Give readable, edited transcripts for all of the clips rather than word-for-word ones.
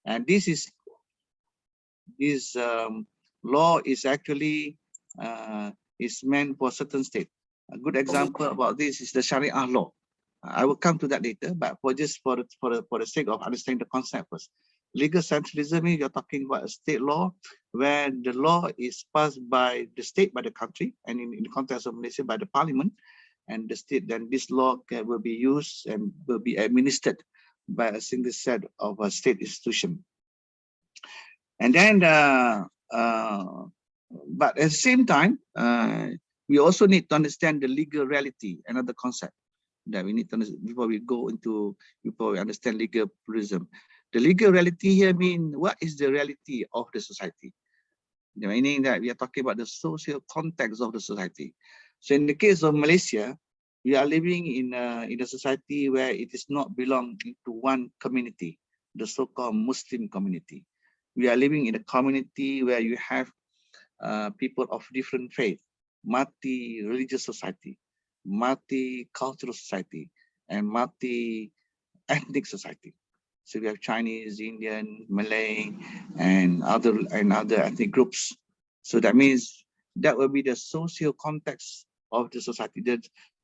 And this law is actually is meant for certain state. A good example about this is the Sharia law. I will come to that later, but for the sake of understanding the concept first. Legal centralism means you're talking about a state law where the law is passed by the state, by the country, and in the context of Malaysia, by the parliament, and the state. Then this law will be used and will be administered by a single set of a state institution. And then, but at the same time, we also need to understand the legal reality, another concept that we need to understand before we understand legal pluralism. The legal reality here means what is the reality of the society? Meaning that we are talking about the social context of the society. So in the case of Malaysia, we are living in a society where it is not belonging to one community, the so-called Muslim community. We are living in a community where you have people of different faith, multi-religious society, multi-cultural society, and multi-ethnic society. So we have Chinese, Indian, Malay, and other ethnic groups. So that means that will be the social context of the society.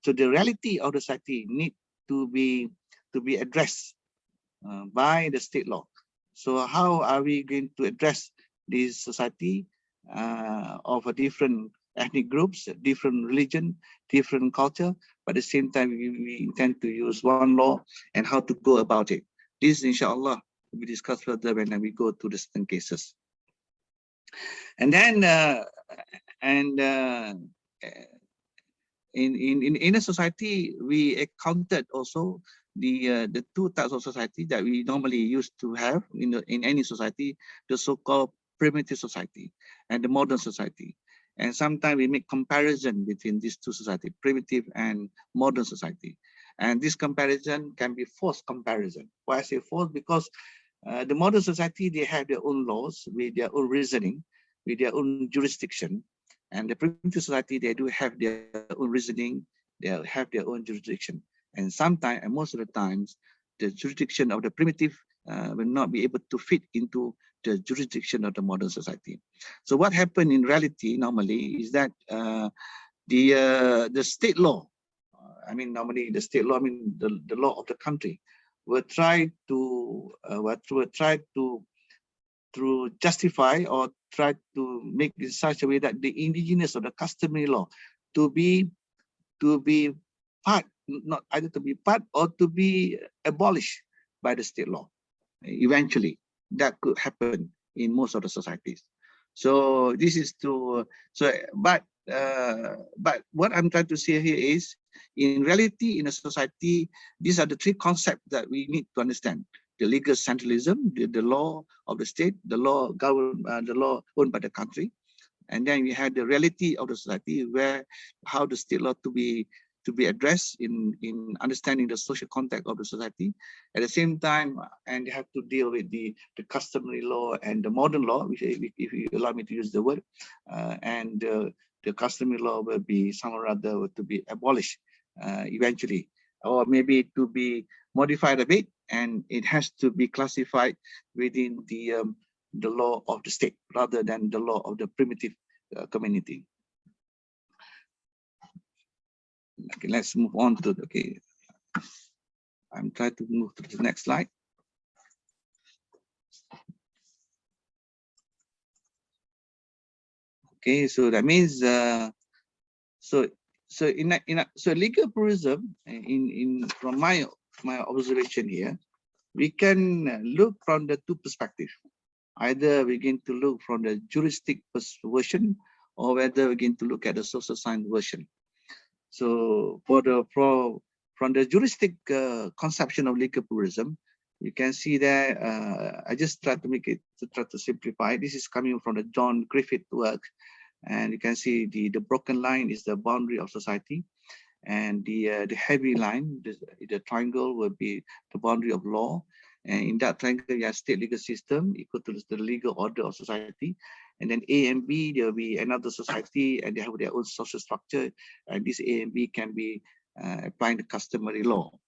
So the reality of the society need to be addressed by the state law. So how are we going to address this society of a different ethnic groups, different religion, different culture, but at the same time we intend to use one law and how to go about it. This, inshallah, will be discussed further when we go to the certain cases. And then, in a society, we encountered also the two types of society that we normally used to have in any society: the so-called primitive society and the modern society. And sometimes we make comparison between these two societies, primitive and modern society. And this comparison can be forced comparison. Why I say forced? Because the modern society, they have their own laws with their own reasoning, with their own jurisdiction. And the primitive society, they do have their own reasoning, they have their own jurisdiction. And sometimes, and most of the times, the jurisdiction of the primitive will not be able to fit into the jurisdiction of the modern society. So what happened in reality normally is that the state law, normally the state law, the law of the country, will try to justify or try to make it in such a way that the indigenous or the customary law to be part, not either to be part or to be abolished by the state law. Eventually, that could happen in most of the societies. So this is but what I'm trying to say here is, in reality, in a society, these are the three concepts that we need to understand: the legal centralism, the law of the state, the law governed, the law owned by the country, and then we have the reality of the society, where how the state law to be addressed in understanding the social context of the society. At the same time, and they have to deal with the customary law and the modern law, which, if you allow me to use the word, and the customary law will be somehow or other to be abolished eventually, or maybe to be modified a bit, and it has to be classified within the law of the state rather than the law of the primitive community. Okay, let's move on to I'm trying to move to the next slide. Okay, so that means so legal pluralism, from my observation here, we can look from the two perspectives. Either we're going to look from the juristic version, or whether we're going to look at the social science version. So from the juristic conception of legal pluralism, you can see that I just try to simplify. This is coming from the John Griffith work, and you can see the broken line is the boundary of society, and the heavy line, the triangle, will be the boundary of law. And in that triangle, you have state legal system equal to the legal order of society. And then A and B, there will be another society, and they have their own social structure. And this A and B can be applying the customary law.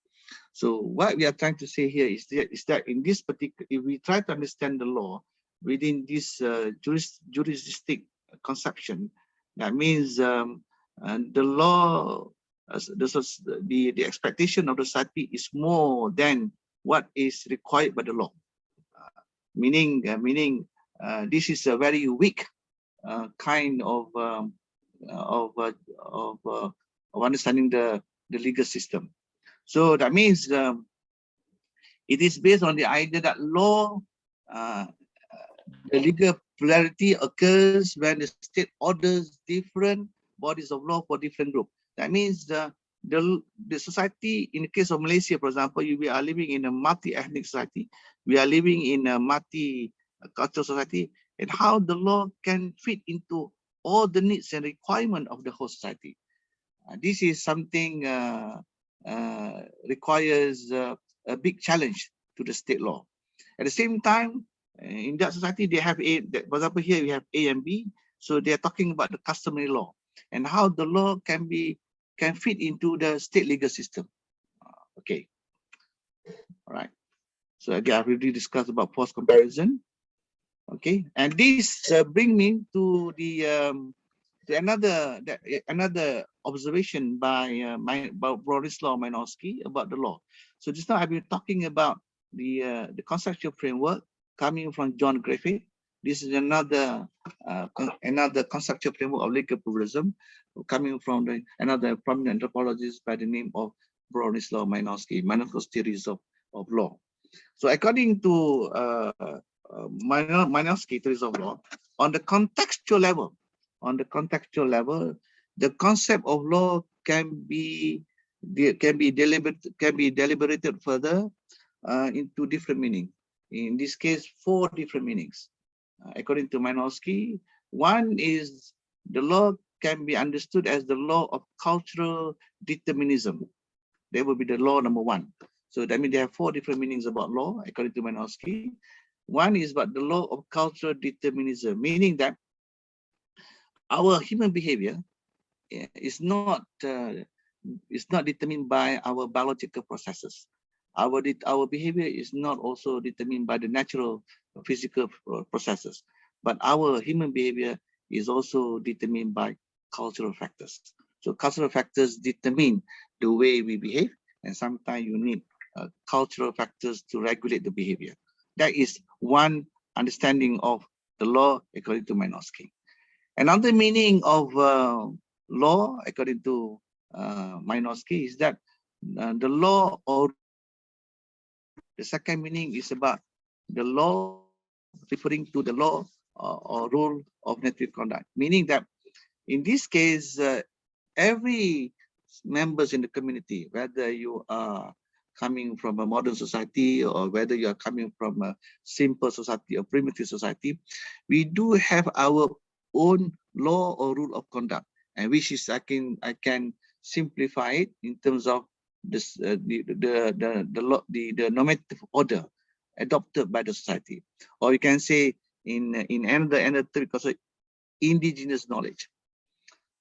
So what we are trying to say here is that in this particular, if we try to understand the law within this juristic conception, that means the law, the expectation of the society is more than what is required by the law. Meaning this is a very weak kind of understanding the legal system. So that means it is based on the idea that law, the legal plurality occurs when the state orders different bodies of law for different groups. That means the society, in the case of Malaysia, for example, we are living in a multi-ethnic society. We are living in a multi-cultural society, and how the law can fit into all the needs and requirements of the whole society. This is something requires a big challenge to the state law. At the same time, in that society, they have for example, here we have A and B. So they are talking about the customary law and how the law can fit into the state legal system. Okay, all right. So again, I've already discussed about post comparison. Okay, and this brings me to the another observation by Prodi Antropologi about the law. So just now I've been talking about the conceptual framework coming from John Griffith. This is another conceptual framework of legal pluralism coming from another prominent anthropologist by the name of Prodi Antropologi, Manifest Theories of Law. So according to Manowski theories of law, on the contextual level, the concept of law can be deliberated further into different meanings. In this case, 4 different meanings. According to Manowski, one is the law can be understood as the law of cultural determinism. That would be the law number 1. So that means there are 4 different meanings about law, according to Manowski. One is about the law of cultural determinism, meaning that our human behavior is not determined by our biological processes. Our behavior is not also determined by the natural physical processes, but our human behavior is also determined by cultural factors. So cultural factors determine the way we behave, and sometimes you need cultural factors to regulate the behavior. That is one understanding of the law according to Manowski. Another meaning of law according to Manowski is that the law, or the second meaning is about the law referring to the law or rule of native conduct, meaning that in this case, every members in the community, whether you are coming from a modern society or whether you are coming from a simple society or primitive society, we do have our own law or rule of conduct, and which is I can simplify it in terms of this the normative order adopted by the society, or you can say in another term because of indigenous knowledge.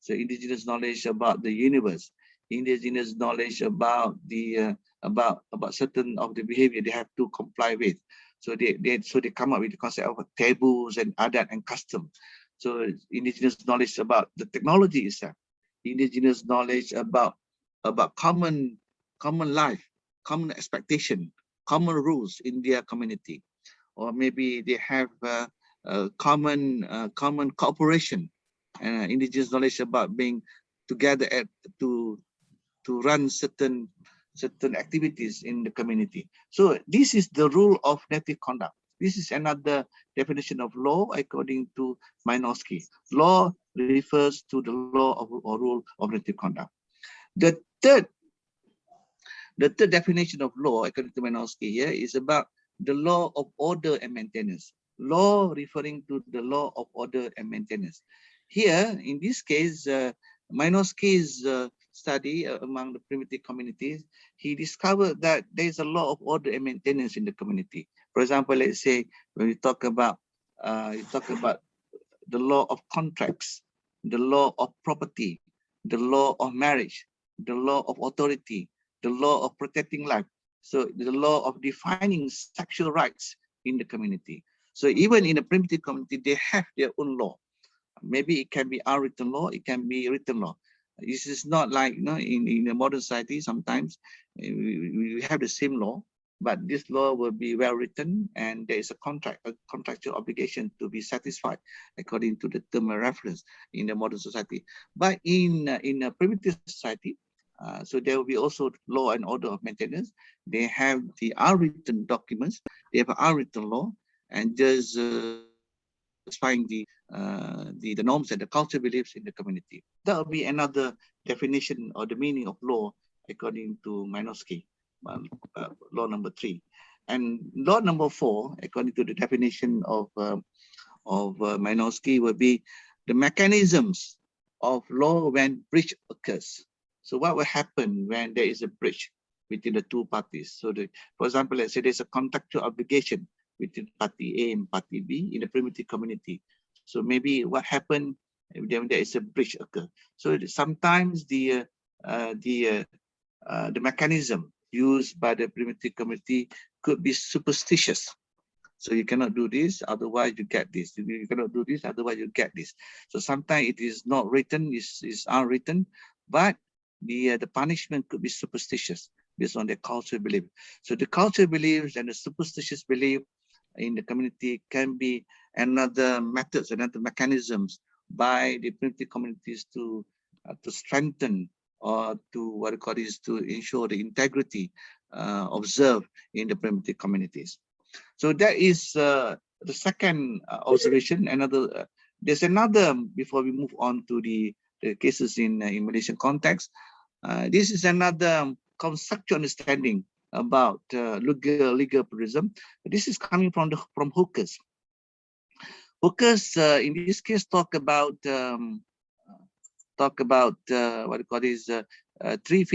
So indigenous knowledge about the universe, indigenous knowledge about the about certain of the behavior they have to comply with. So they come up with the concept of taboos and adat and custom. So indigenous knowledge about the technology itself, indigenous knowledge about common life, common expectation, common rules in their community, or maybe they have common cooperation, indigenous knowledge about being together to run certain activities in the community. So this is the rule of native conduct. This is another definition of law according to Manowski. Law refers to the law or rule of native conduct. The third definition of law according to Manowski here is about the law of order and maintenance. Law referring to the law of order and maintenance. Here, in this case, Manowski's study among the primitive communities, he discovered that there is a law of order and maintenance in the community. For example, let's say when we talk about the law of contracts, the law of property, the law of marriage, the law of authority, the law of protecting life. So the law of defining sexual rights in the community. So even in a primitive community, they have their own law. Maybe it can be unwritten law, it can be written law. This is not like, you know, in a modern society, sometimes we have the same law, but this law will be well written and there is a contractual obligation to be satisfied according to the term of reference in the modern society. But in a primitive society, so there will be also law and order of maintenance. They have the unwritten documents, they have an unwritten law, and just satisfying the norms and the culture beliefs in the community. That will be another definition or the meaning of law according to Minosky, law number 3. And law number 4, according to the definition of Minosky, will be the mechanisms of law when breach occurs. So what will happen when there is a breach between the two parties? So for example, let's say there's a contractual obligation between party A and party B in a primitive community. So maybe what happened when there is a breach occur? So sometimes the mechanism used by the primitive community could be superstitious. So you cannot do this, otherwise you get this. You cannot do this, otherwise you get this. So sometimes it is not written, it's unwritten, but the punishment could be superstitious based on their cultural belief. So the cultural beliefs and the superstitious belief in the community can be another methods, another mechanisms by the primitive communities to strengthen or to what we call is to ensure the integrity observed in the primitive communities. So that is the second observation. There's another before we move on to the cases in Malaysian context. This is another conceptual understanding about legal pluralism. This is coming from Hookers. Hookers in this case talk about what we call is three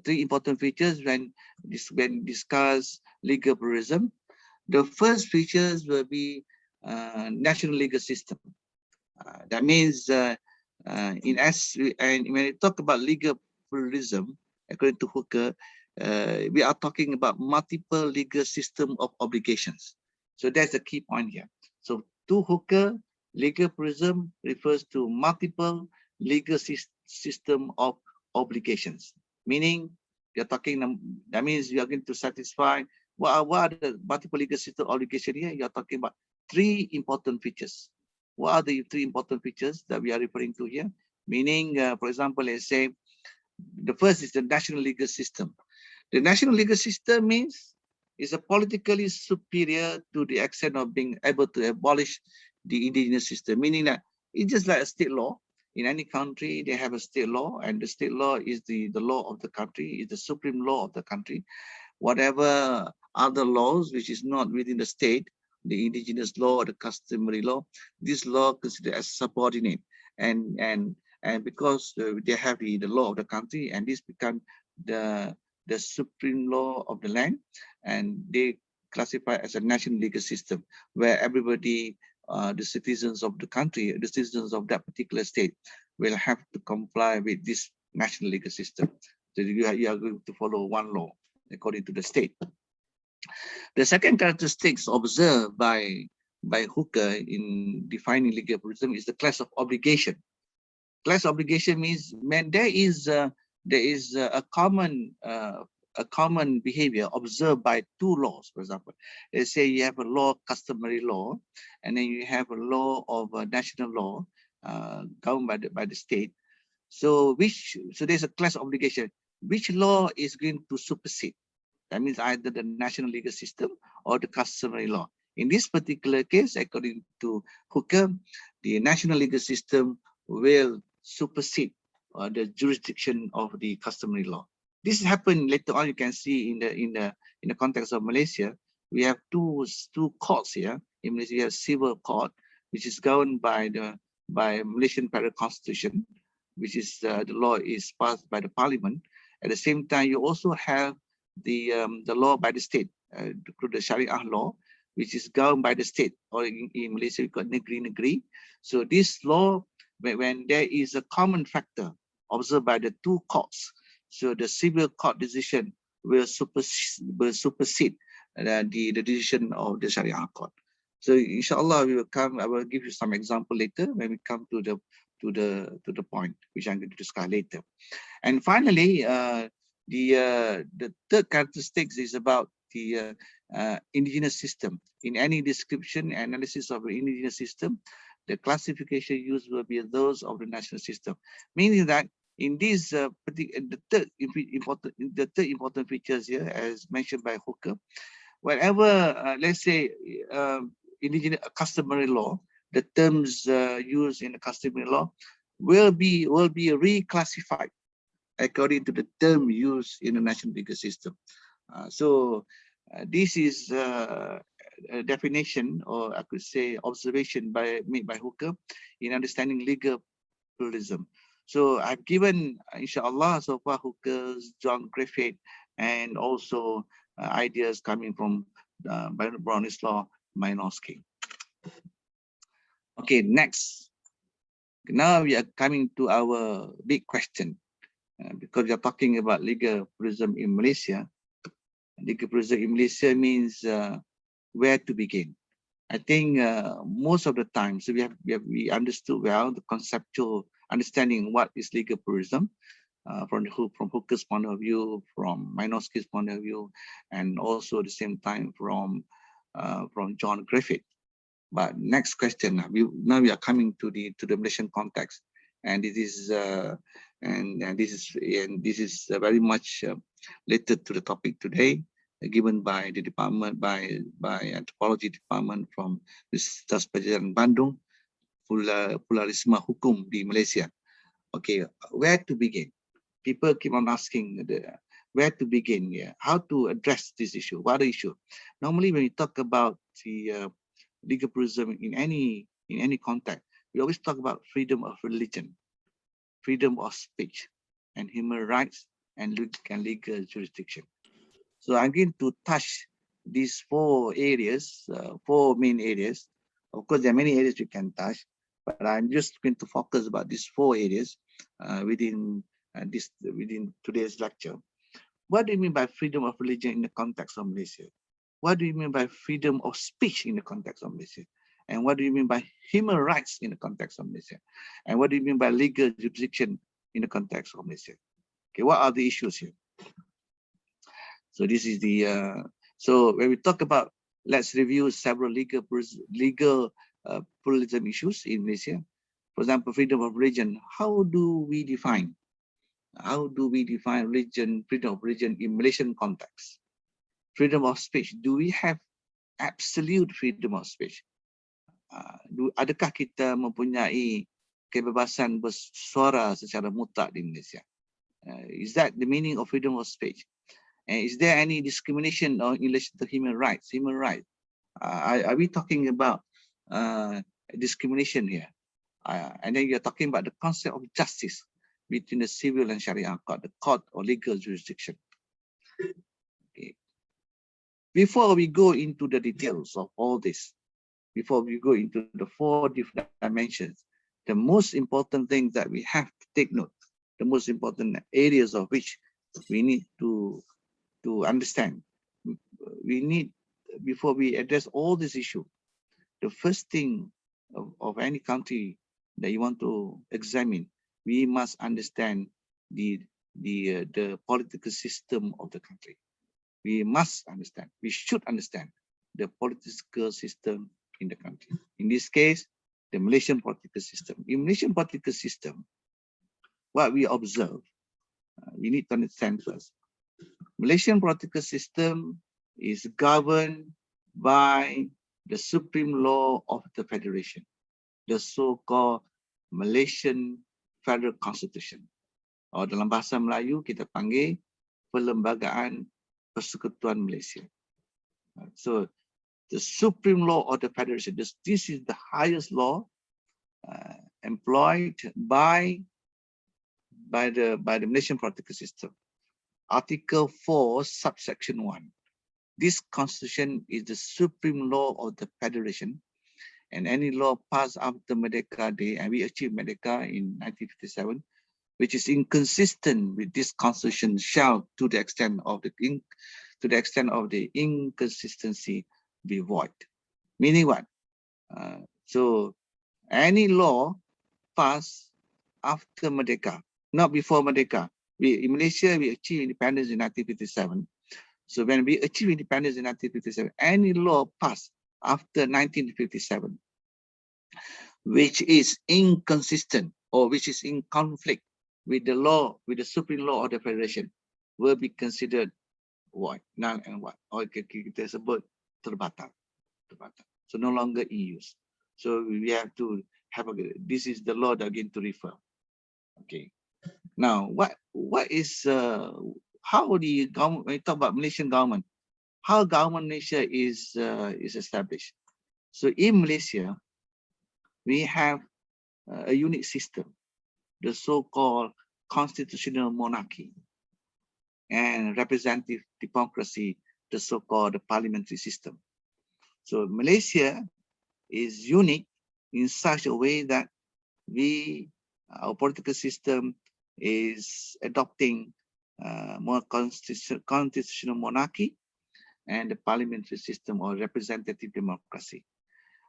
important features when discuss legal pluralism. The first features will be national legal system. That means and when we talk about legal pluralism, according to Hooker, we are talking about multiple legal system of obligations. So that's the key point here. So to Hooker, legal pluralism refers to multiple legal system of obligations, meaning you're talking, that means you are going to satisfy what are the multiple legal system obligation here. You're talking about three important features. What are the three important features that we are referring to here? Meaning, for example, let's say the first is the national legal system. The national legal system means is a politically superior to the extent of being able to abolish the indigenous system, meaning that it's just like a state law. In any country, they have a state law, and the state law is the law of the country, is the supreme law of the country. Whatever other laws which is not within the state, the indigenous law or the customary law, this law considered as subordinate, and because they have the law of the country, and this become the supreme law of the land, and they classify as a national legal system where everybody, the citizens of the country, the citizens of that particular state, will have to comply with this national legal system. So you are going to follow one law according to the state. The second characteristics observed by Hooker in defining legal pluralism is the class of obligation. Class obligation means there is a common behavior observed by two laws. For example, let's say you have a law, customary law, and then you have a law of national law governed by the state. So there's a class obligation. Which law is going to supersede? That means either the national legal system or the customary law. In this particular case, according to Hooker, the national legal system will supersede the jurisdiction of the customary law. This happened later on. You can see in the context of Malaysia, we have two courts here. In Malaysia, we have civil court, which is governed by Malaysian Federal Constitution, which is the law is passed by the Parliament. At the same time, you also have the law by the state, the Sharia law, which is governed by the state, or in Malaysia we call negeri. So this law, when there is a common factor observed by the two courts. So the civil court decision will supersede the decision of the Sharia court. So inshallah, I will give you some example later when we come to the point which I'm going to discuss later. And finally, the third characteristics is about the indigenous system. In any description and analysis of the indigenous system, the classification used will be those of the national system, meaning that in these the third important features here, as mentioned by Hooker, whenever let's say indigenous customary law, the terms used in the customary law will be reclassified according to the term used in the national legal system. This is a definition, or I could say observation made by Hooker in understanding legal pluralism. So I've given, inshallah, so far Hooker's, John Griffith, and also ideas coming from Brownislaw, Minorski. Okay, next. Now we are coming to our big question. Because we are talking about legal pluralism in Malaysia. Legal pluralism in Malaysia means where to begin. I think most of the time, so we understood well the conceptual understanding what is legal pluralism from Hooker's point of view, from Minorski's point of view, and also at the same time from John Griffith. But next question, now we are coming to the Malaysian context, and it is this is very much related to the topic today, given by the department, by anthropology department from Universitas Pelajaran Bandung, Pluralisme Hukum di Malaysia. Okay, where to begin? People keep on asking where to begin here, how to address this issue, what the issue. Normally, when we talk about the legal pluralism in any context, we always talk about freedom of religion, freedom of speech, and human rights, and legal jurisdiction. So I'm going to touch these four areas, four main areas. Of course, there are many areas we can touch, but I'm just going to focus about these four areas within today's lecture. What do you mean by freedom of religion in the context of Malaysia? What do you mean by freedom of speech in the context of Malaysia? And what do you mean by human rights in the context of Malaysia? And what do you mean by legal jurisdiction in the context of Malaysia? Okay, what are the issues here? So this is the, so when we talk about, let's review several legal pluralism issues in Malaysia. For example, freedom of religion. How do we define religion, freedom of religion in Malaysian context? Freedom of speech. Do we have absolute freedom of speech? Adakah kita mempunyai kebebasan bersuara secara mutlak di Malaysia? Is that the meaning of freedom of speech? And is there any discrimination in relation to human rights? Human rights. Are we talking about discrimination here? And then you're talking about the concept of justice between the civil and Sharia court, the court or legal jurisdiction. Okay. Before we go into the details of all this, before we go into the four different dimensions, the most important thing that we have to take note, the most important areas of which we need to understand. We need, before we address all this issue, the first thing of any country that you want to examine, we must understand the political system of the country. We must understand, we should understand the political system in the country. In this case, the Malaysian political system. In Malaysian political system, what we observe, we need to understand first. Malaysian political system is governed by the supreme law of the federation, the so-called Malaysian Federal Constitution. Or dalam bahasa Melayu kita panggil Perlembagaan Persekutuan Malaysia. So the supreme law of the federation, this is the highest law employed by the Malaysian political system. Article 4, subsection 1. This constitution is the supreme law of the federation, and any law passed after Merdeka Day, and we achieved Merdeka in 1957, which is inconsistent with this constitution shall, to the extent of the inconsistency, be void. Meaning what? So any law passed after Merdeka, not before Merdeka. In Malaysia, we achieved independence in 1957. So when we achieved independence in 1957, any law passed after 1957, which is inconsistent or which is in conflict with the law, with the supreme law of the federation, will be considered void, null and void, or kita sebut terbatal. So no longer in use. So we have to have a, this is the law that again to refer. Okay. Now, what is how the government, when you talk about Malaysian government, how government Malaysia is established? So in Malaysia, we have a unique system, the so-called constitutional monarchy, and representative democracy, the so-called parliamentary system. So Malaysia is unique in such a way that our political system is adopting more constitutional monarchy and the parliamentary system or representative democracy.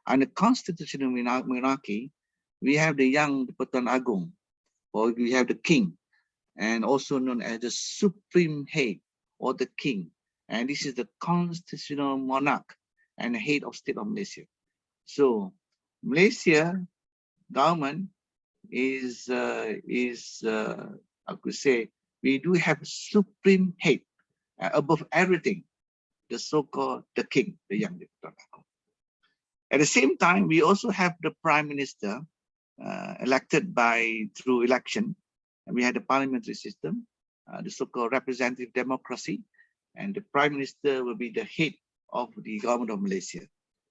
Under constitutional monarchy, we have the Yang di-Pertuan Agong, or we have the king, and also known as the supreme head or the king. And this is the constitutional monarch and the head of state of Malaysia. So Malaysia government is I could say, we do have supreme head above everything, the so-called the king, the Yang di-Pertuan Agong. At the same time, we also have the prime minister elected through election. And we had the parliamentary system, the so-called representative democracy, and the prime minister will be the head of the government of Malaysia.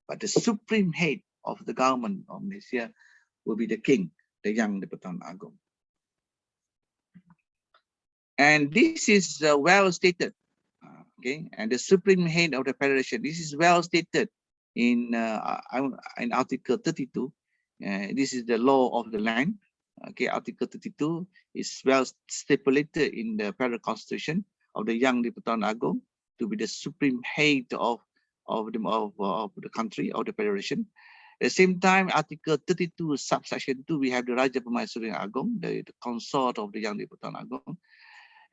But the supreme head of the government of Malaysia will be the king, the Yang di-Pertuan Agong. And this is well stated, okay? And the supreme head of the federation, this is well stated in Article 32. This is the law of the land. Okay, Article 32 is well stipulated in the federal constitution of the Yang di-Pertuan Agong to be the supreme head of the country, of the federation. At the same time, Article 32, subsection 2, we have the Raja Permaisuri Agong, the consort of the Yang di-Pertuan Agong.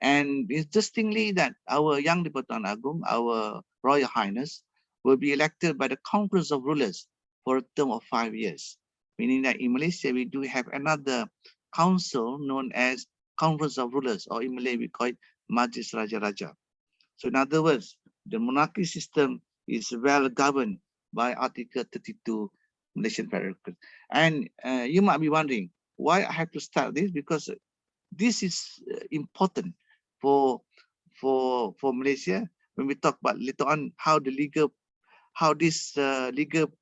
And it's distinctly that our Yang di-Pertuan Agong, our Royal Highness, will be elected by the Conference of Rulers for a term of 5 years. Meaning that in Malaysia, we do have another council known as Conference of Rulers, or in Malay, we call it Majlis Raja-Raja. So in other words, the monarchy system is well governed by Article 32 Malaysian Federal Code. And you might be wondering, why I have to start this? Because this is important for Malaysia when we talk about later on how this legal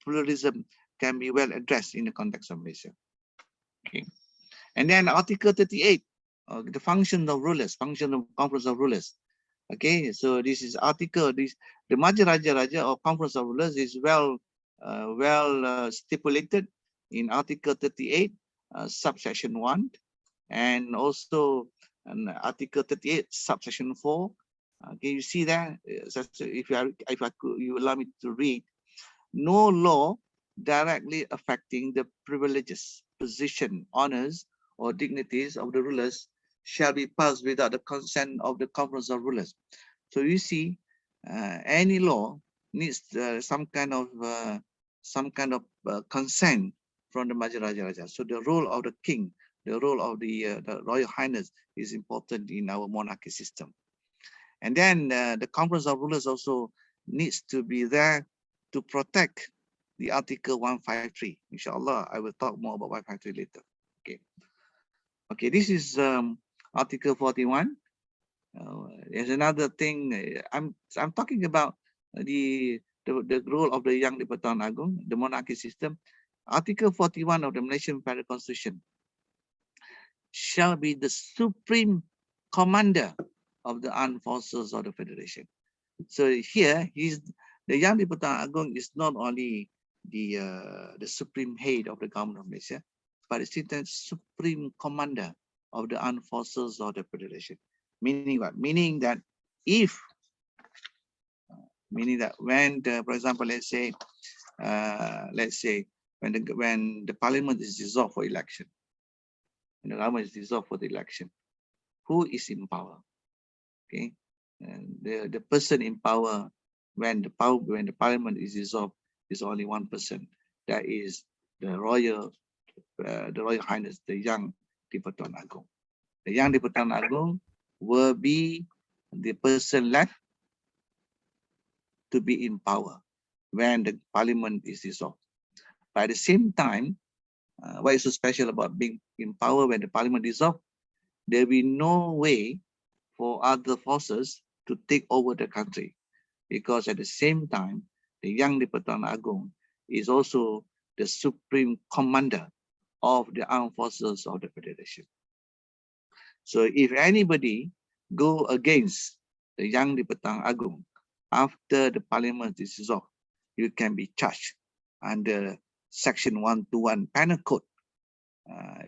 pluralism can be well addressed in the context of Malaysia. Okay. And then Article 38, the function of rulers, function of Conference of Rulers. Okay, so this is article, the Majlis Raja-Raja or Conference of Rulers is well stipulated in Article 38, subsection 1, and also Article 38, subsection 4. Okay, you see that? If you allow me to read, no law directly affecting the privileges, position, honors, or dignities of the rulers shall be passed without the consent of the Conference of Rulers. So you see, any law needs some kind of consent from the Majlis Raja-Raja. So the role of the king, the role of the Royal Highness is important in our monarchy system. And then the Conference of Rulers also needs to be there to protect the Article 153. Inshallah, I will talk more about 153 later. Okay. Okay, this is Article 41. There's another thing. I'm talking about the role of the Yang di-Pertuan Agong, the monarchy system. Article 41 of the Malaysian Federal Constitution shall be the supreme commander of the armed forces of the Federation. So here, the Yang di-Pertuan Agong is not only the supreme head of the government of Malaysia, but it's the supreme commander of the armed forces of the Federation. Meaning what? Meaning that if, meaning that when, for example, let's say when the parliament is dissolved for election, and the government is dissolved for the election, who is in power? Okay, and the person in power when the parliament is dissolved is only one person. That is the Royal Highness, the Yang Di-Pertuan Agong. The Yang Di-Pertuan Agong will be the person left to be in power when the parliament is dissolved. But at the same time, what is so special about being in power when the parliament is dissolved? There will be no way for other forces to take over the country, because at the same time, the Yang Di-Pertuan Agong is also the supreme commander of the armed forces of the Federation. So if anybody go against the Yang Di-Pertuan Agong after the parliament is dissolved, you can be charged under Section 121 Penal Code.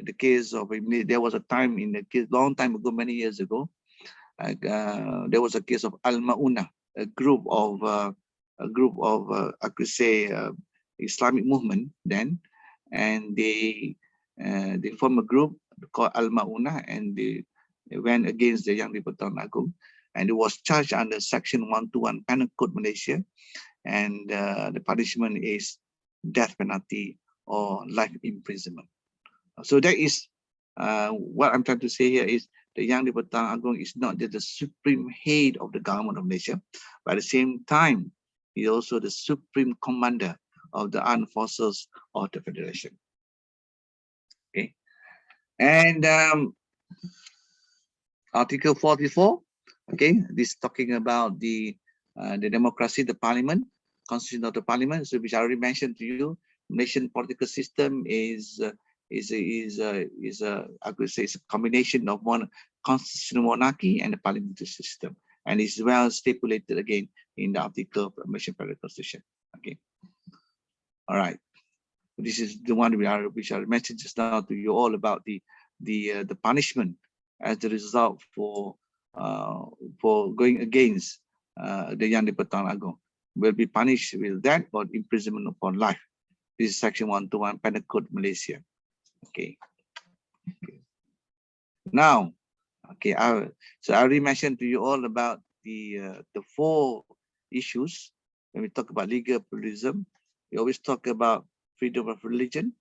The case of, there was a time in the case, long time ago, many years ago, there was a case of Al-Ma'una, a group of I could say Islamic movement then, and they formed a group called Al-Ma'una, and they went against the Yang Di-Pertuan Agong, and it was charged under Section 121 Penal Code Malaysia, and the punishment is death penalty or life imprisonment. So that is what I'm trying to say here is the Yang Di-Pertuan Agong is not just the supreme head of the government of Malaysia, but at the same time, he is also the supreme commander of the armed forces of the Federation. Okay, and Article 44. Okay, this is talking about the democracy, the parliament, constitution of the parliament. So which I already mentioned to you, Malaysian political system is I could say it's a combination of one constitutional monarchy and a parliamentary system, and it's well stipulated again in the article of the Malaysian Federal Constitution. Okay, all right. This is the one which I mentioned just now to you all about the punishment as the result for going against the Yang Di-Pertuan Agong will be punished with that or imprisonment upon life. This is Section 121 Penal Code Malaysia. Okay. Now, okay, so I already mentioned to you all about the 4 issues when we talk about legal pluralism. We always talk about freedom of religion.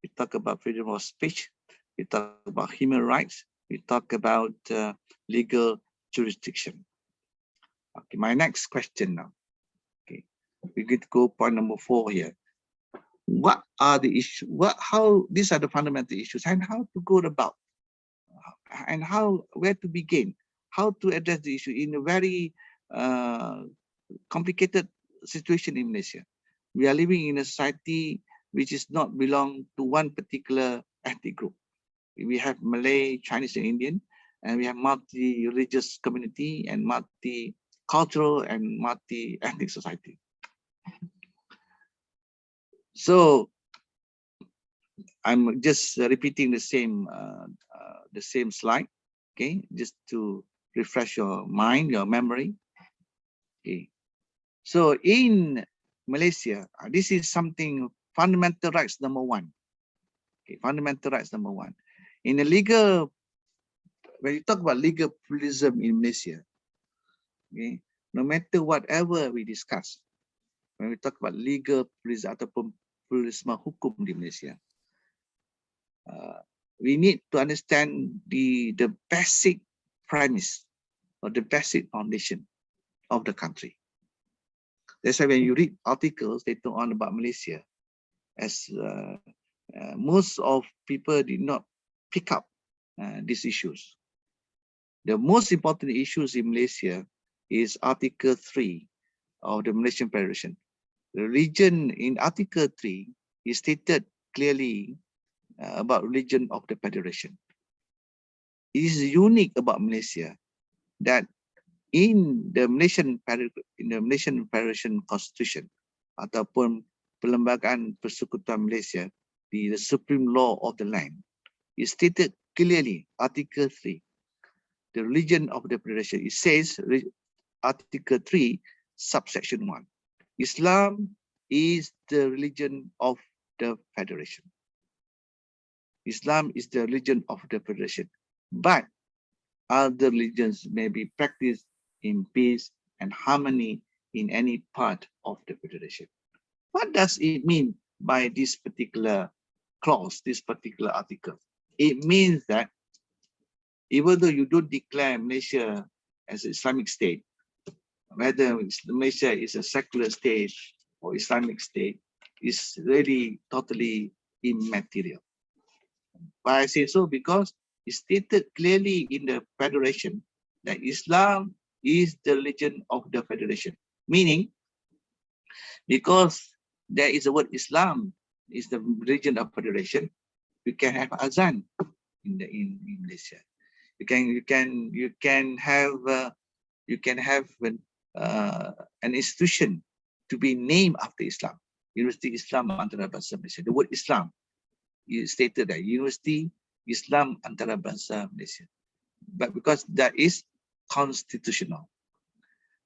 We talk about freedom of speech. We talk about human rights. We talk about legal jurisdiction. Okay, my next question now. Okay, we get to go point number 4 here. What are the issues? How these are the fundamental issues, and how to go about, and where to begin, how to address the issue in a very complicated situation in Malaysia. We are living in a society which is not belong to one particular ethnic group. We have Malay, Chinese, and Indian, and we have multi-religious community and multi-cultural and multi-ethnic society. So I'm just repeating the same slide, okay, just to refresh your mind, your memory. Okay, so in Malaysia, this is something fundamental rights number 1. Okay, fundamental rights number 1. In the legal, when you talk about legal pluralism in Malaysia, okay, no matter whatever we discuss, when we talk about legal pluralism ataupun pluralisme hukum di Malaysia, we need to understand the basic premise or the basic foundation of the country. That's why when you read articles later on about Malaysia, as most of people did not pick up these issues. The most important issues in Malaysia is Article 3 of the Malaysian Federation. The religion in Article 3 is stated clearly about religion of the Federation. It is unique about Malaysia that in the Malaysian Federation Constitution ataupun Perlembagaan Persekutuan Malaysia, the supreme law of the land, is stated clearly Article 3, the religion of the federation. It says, Article 3, subsection 1, Islam is the religion of the federation. Islam is the religion of the federation, but other religions may be practiced in peace and harmony in any part of the federation. What does it mean by this particular clause, this particular article? It means that even though you don't declare Malaysia as an Islamic state, whether Malaysia is a secular state or Islamic state, is really totally immaterial. Why I say so? Because it's stated clearly in the federation that Islam is the religion of the federation. Meaning, because there is a word Islam is the religion of federation, you can have Azlan in Malaysia. You can have an institution to be named after Islam. University Islam Antarabangsa Malaysia. The word Islam is stated that University Islam Antarabangsa Malaysia. But because that is constitutional,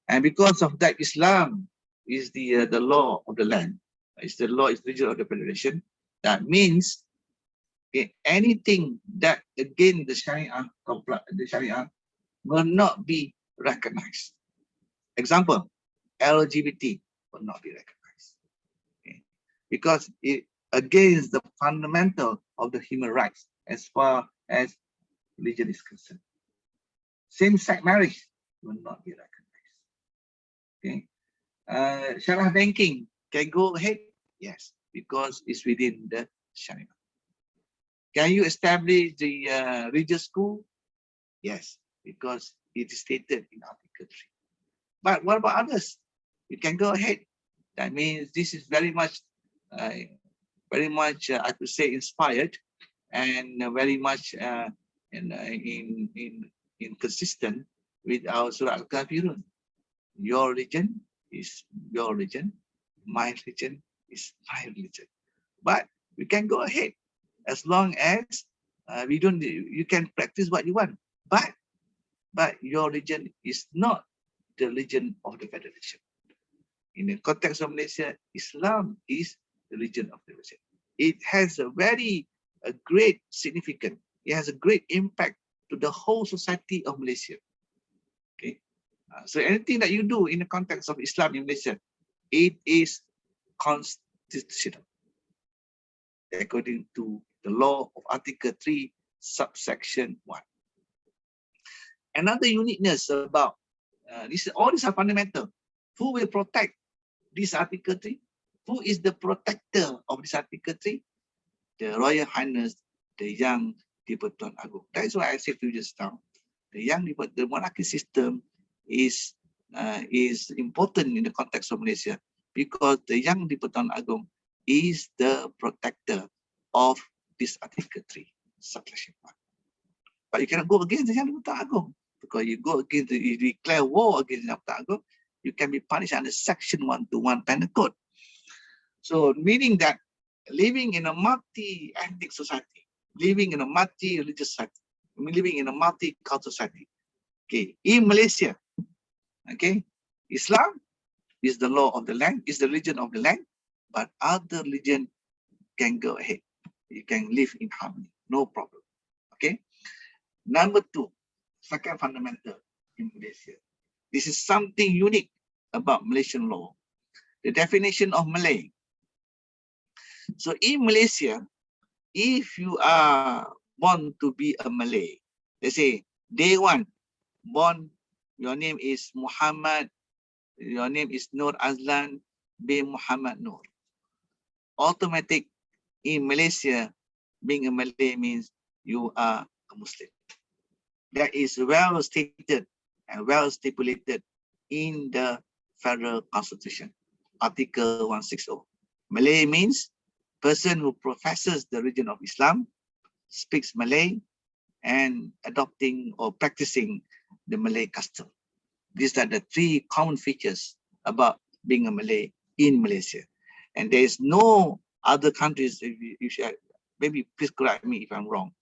and because of that, Islam is the law of the land. It's the law, it's the religion of the federation. That means anything that against the Sharia will not be recognized. Example, LGBT will not be recognized. Okay? Because it against the fundamental of the human rights as far as religion is concerned. Same-sex marriage will not be recognized. Okay. Sharia banking can go ahead? Yes, because it's within the Sharia. Can you establish the religious school? Yes, because it is stated in Article 3. But what about others? You can go ahead. That means this is very much, I could say, inspired and very much inconsistent with our Surah Al-Kafirun. Your religion is your religion. My religion is my religion. But we can go ahead as long as you can practice what you want. But your religion is not the religion of the federation. In the context of Malaysia, Islam is the religion of the federation. It has a great significance. It has a great impact to the whole society of Malaysia. Okay, so anything that you do in the context of Islam in Malaysia, it is constitutional, according to the law of Article 3, subsection 1. Another uniqueness about all these are fundamental. Who will protect this Article 3? Who is the protector of this Article 3? The Royal Highness, the Young Di-Pertuan Agong. That's why I said to you just now, the monarchy system is important in the context of Malaysia because the Young Di-Pertuan Agong is the protector of this Article 3, subsection 1. But you cannot go against the Young Di-Pertuan Agong, because you declare war against the Young Di-Pertuan Agong, you can be punished under Section 121 Penal Code. So meaning that living in a multi-ethnic society, living in a multi-religious society, living in a multi-cultural society, okay, in Malaysia, okay, Islam is the law of the land, is the religion of the land, but other religion can go ahead. You can live in harmony, no problem. Okay. Number 2, second fundamental in Malaysia. This is something unique about Malaysian law. The definition of Malay. So in Malaysia, if you are born to be a Malay, let's say day 1, born, your name is Muhammad, your name is Noor Azlan bin Muhammad Noor. Automatic in Malaysia, being a Malay means you are a Muslim. That is well stated and well stipulated in the Federal Constitution, Article 160. Malay means person who professes the religion of Islam, speaks Malay, and adopting or practicing the Malay custom. These are the 3 common features about being a Malay in Malaysia. And there is no other countries, maybe please correct me if I'm wrong.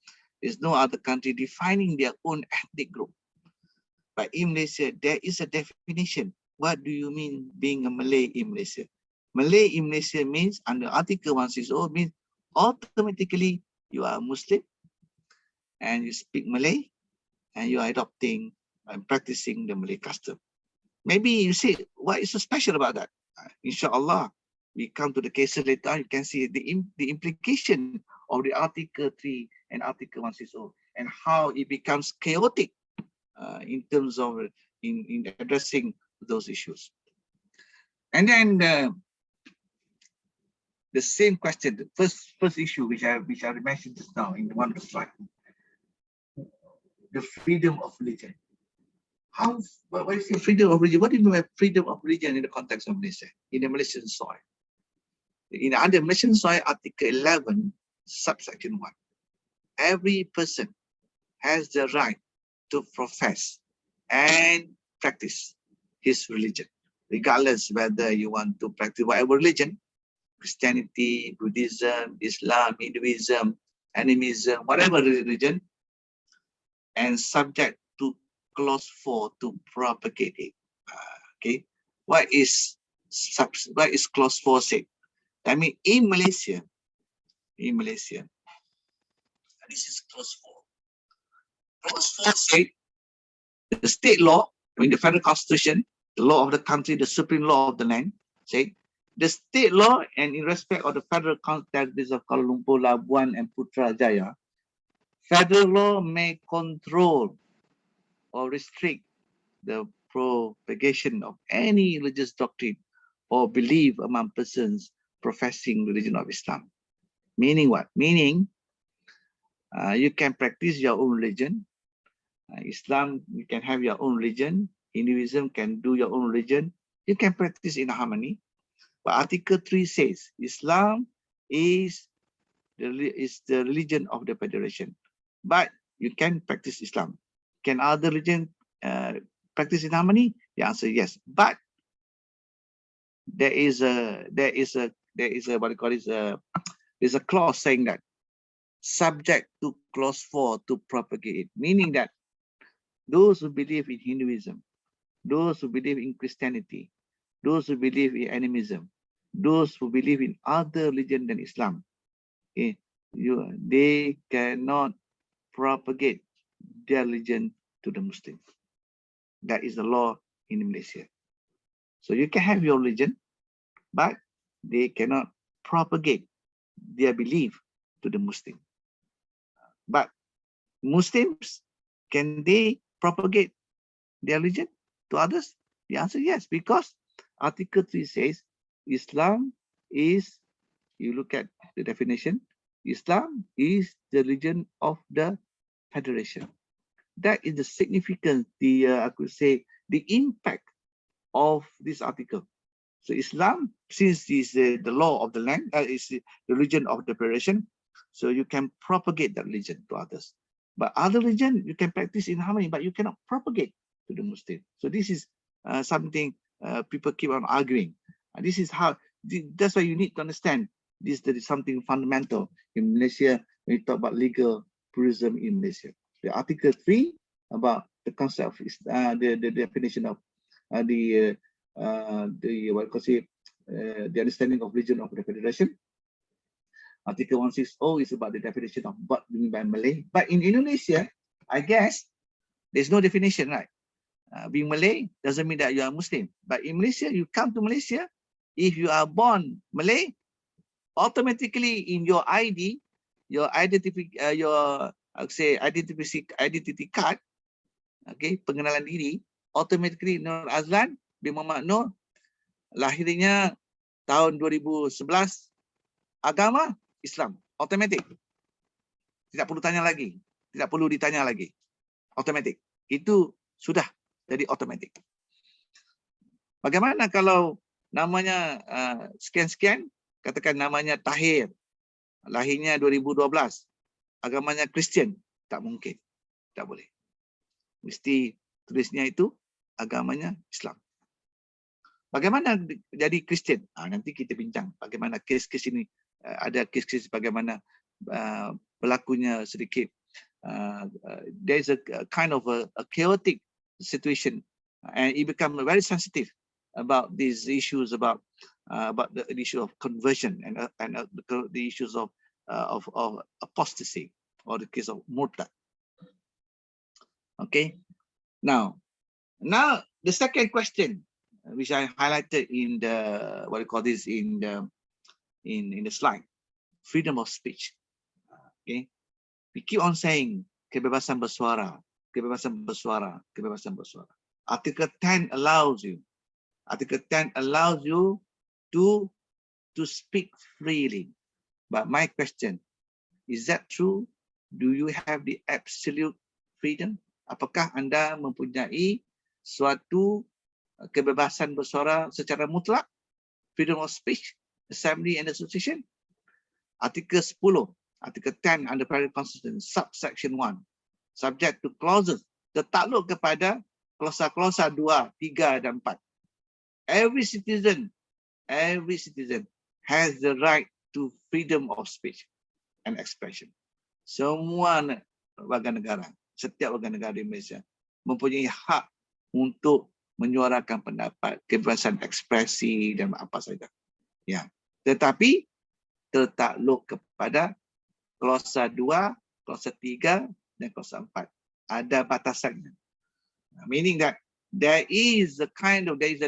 There's no other country defining their own ethnic group. But in Malaysia, there is a definition. What do you mean being a Malay in Malaysia? Malay in Malaysia means, under Article 160, means automatically you are a Muslim and you speak Malay and you are adopting and practicing the Malay custom. Maybe you say, what is so special about that? Inshallah, we come to the cases later on, you can see the implication of the Article 3 and Article 160 and how it becomes chaotic in terms of in addressing those issues. And then the same question, the first issue which I mentioned just now in one of the slides, the freedom of religion. What is the freedom of religion? What do you mean by freedom of religion in the context of Malaysia, in the Malaysian soil? Under Malaysian soil, Article 11, subsection 1, every person has the right to profess and practice his religion, regardless whether you want to practice whatever religion, Christianity, Buddhism, Islam, Hinduism, animism, whatever religion, and subject to clause 4 to propagate it. Okay, what is clause 4 say? I mean, in Malaysia, this is clause 4. Clause 4 said the state law, in the federal constitution, the law of the country, the supreme law of the land, say the state law and in respect of the federal constitution of Kuala Lumpur, Labuan, and Putrajaya, federal law may control or restrict the propagation of any religious doctrine or belief among persons professing religion of Islam. Meaning what? Meaning you can practice your own religion. Islam, you can have your own religion. Hinduism can do your own religion. You can practice in harmony. But Article 3 says Islam is the religion of the Federation. But you can practice Islam. Can other religion practice in harmony? The answer is yes. But there is a what you call it, there's a clause saying that subject to clause 4 to propagate it, meaning that those who believe in Hinduism, those who believe in Christianity, those who believe in animism, those who believe in other religion than Islam, they cannot propagate their religion to the Muslims. That is the law in Malaysia. So you can have your religion, but they cannot propagate their belief to the Muslim. But Muslims, can they propagate their religion to others? The answer is yes, because Article 3 says Islam is, you look at the definition, Islam is the religion of the Federation. That is the significance, I could say, the impact of this article. So Islam, since is the law of the land, is the religion of the Federation, so you can propagate that religion to others. But other religion, you can practice in harmony, but you cannot propagate to the Muslim. So this is something people keep on arguing. And this is how, that's why you need to understand this, there is something fundamental in Malaysia when you talk about legal pluralism in Malaysia. The Article 3 about the concept of the definition of the understanding of religion of the Federation. Article 160 is about the definition of what we mean by Malay. But in Indonesia, I guess there's no definition, right? Being Malay doesn't mean that you are Muslim. But in Malaysia, you come to Malaysia, if you are born Malay, automatically in your ID, your identity card, okay, pengenalan diri, automatically Noor Azlan bin Muhammad Noor, lahirnya tahun 2011, agama Islam, automatic. Tidak perlu tanya lagi, tidak perlu ditanya lagi, automatic. Itu sudah jadi automatic. Bagaimana kalau namanya sekian-sekian, katakan namanya Tahir, lahirnya 2012, agamanya Kristian, tak mungkin, tak boleh. Mesti tulisnya itu agamanya Islam. Bagaimana jadi Kristian? Nanti kita bincang bagaimana kes-kes ini, ada kes-kes bagaimana berlakunya sedikit there's a kind of a chaotic situation, and it becomes very sensitive about these issues about the issue of conversion and the issues of apostasy, or the case of murtad. Okay, now the second question, which I highlighted in the what you call this in the slide, freedom of speech. Okay, we keep on saying kebebasan bersuara, kebebasan bersuara, kebebasan bersuara. Article 10 allows you. Article 10 allows you to speak freely. But my question, is that true? Do you have the absolute freedom? Apakah Anda mempunyai suatu kebebasan bersuara secara mutlak? Freedom of speech, assembly and association. Article 10, Article 10 under Private Constitution, subsection 1, subject to clauses, tertakluk kepada klausa-klausa 2, 3 dan 4. Every citizen has the right to freedom of speech and expression. Semua warga negara, setiap warga negara di Malaysia mempunyai hak untuk menyuarakan pendapat, kebebasan ekspresi dan apa saja. Ya, tetapi tertakluk kepada klausa 2, klausa 3 dan klausa 4. Ada batasannya. Meaning that there is a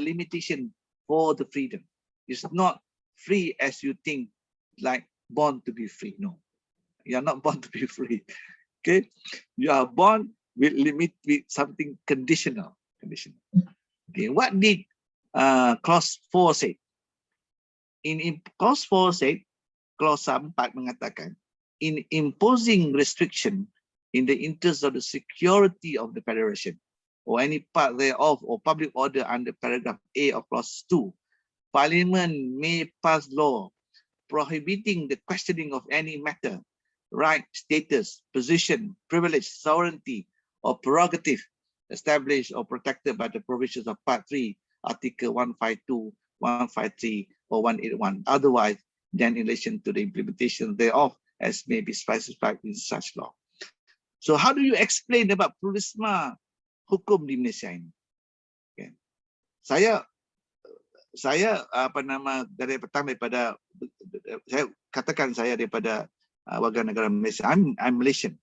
limitation for the freedom. It's not free as you think, like born to be free. No, you are not born to be free. Okay, you are born with something conditional. Okay, what did clause 4 say? In clause 4 said, clause 4 mengatakan, in imposing restriction in the interest of the security of the federation or any part thereof or public order under paragraph A of clause 2, Parliament may pass law prohibiting the questioning of any matter, right, status, position, privilege, sovereignty, or prerogative established or protected by the provisions of Part 3, Article 152, 153, or 181, otherwise than in relation to the implementation thereof as may be specified in such law. So how do you explain about pluralisme hukum di Malaysia ini? Okay. Saya daripada saya katakan saya daripada warga negara Malaysia. I'm Malaysian.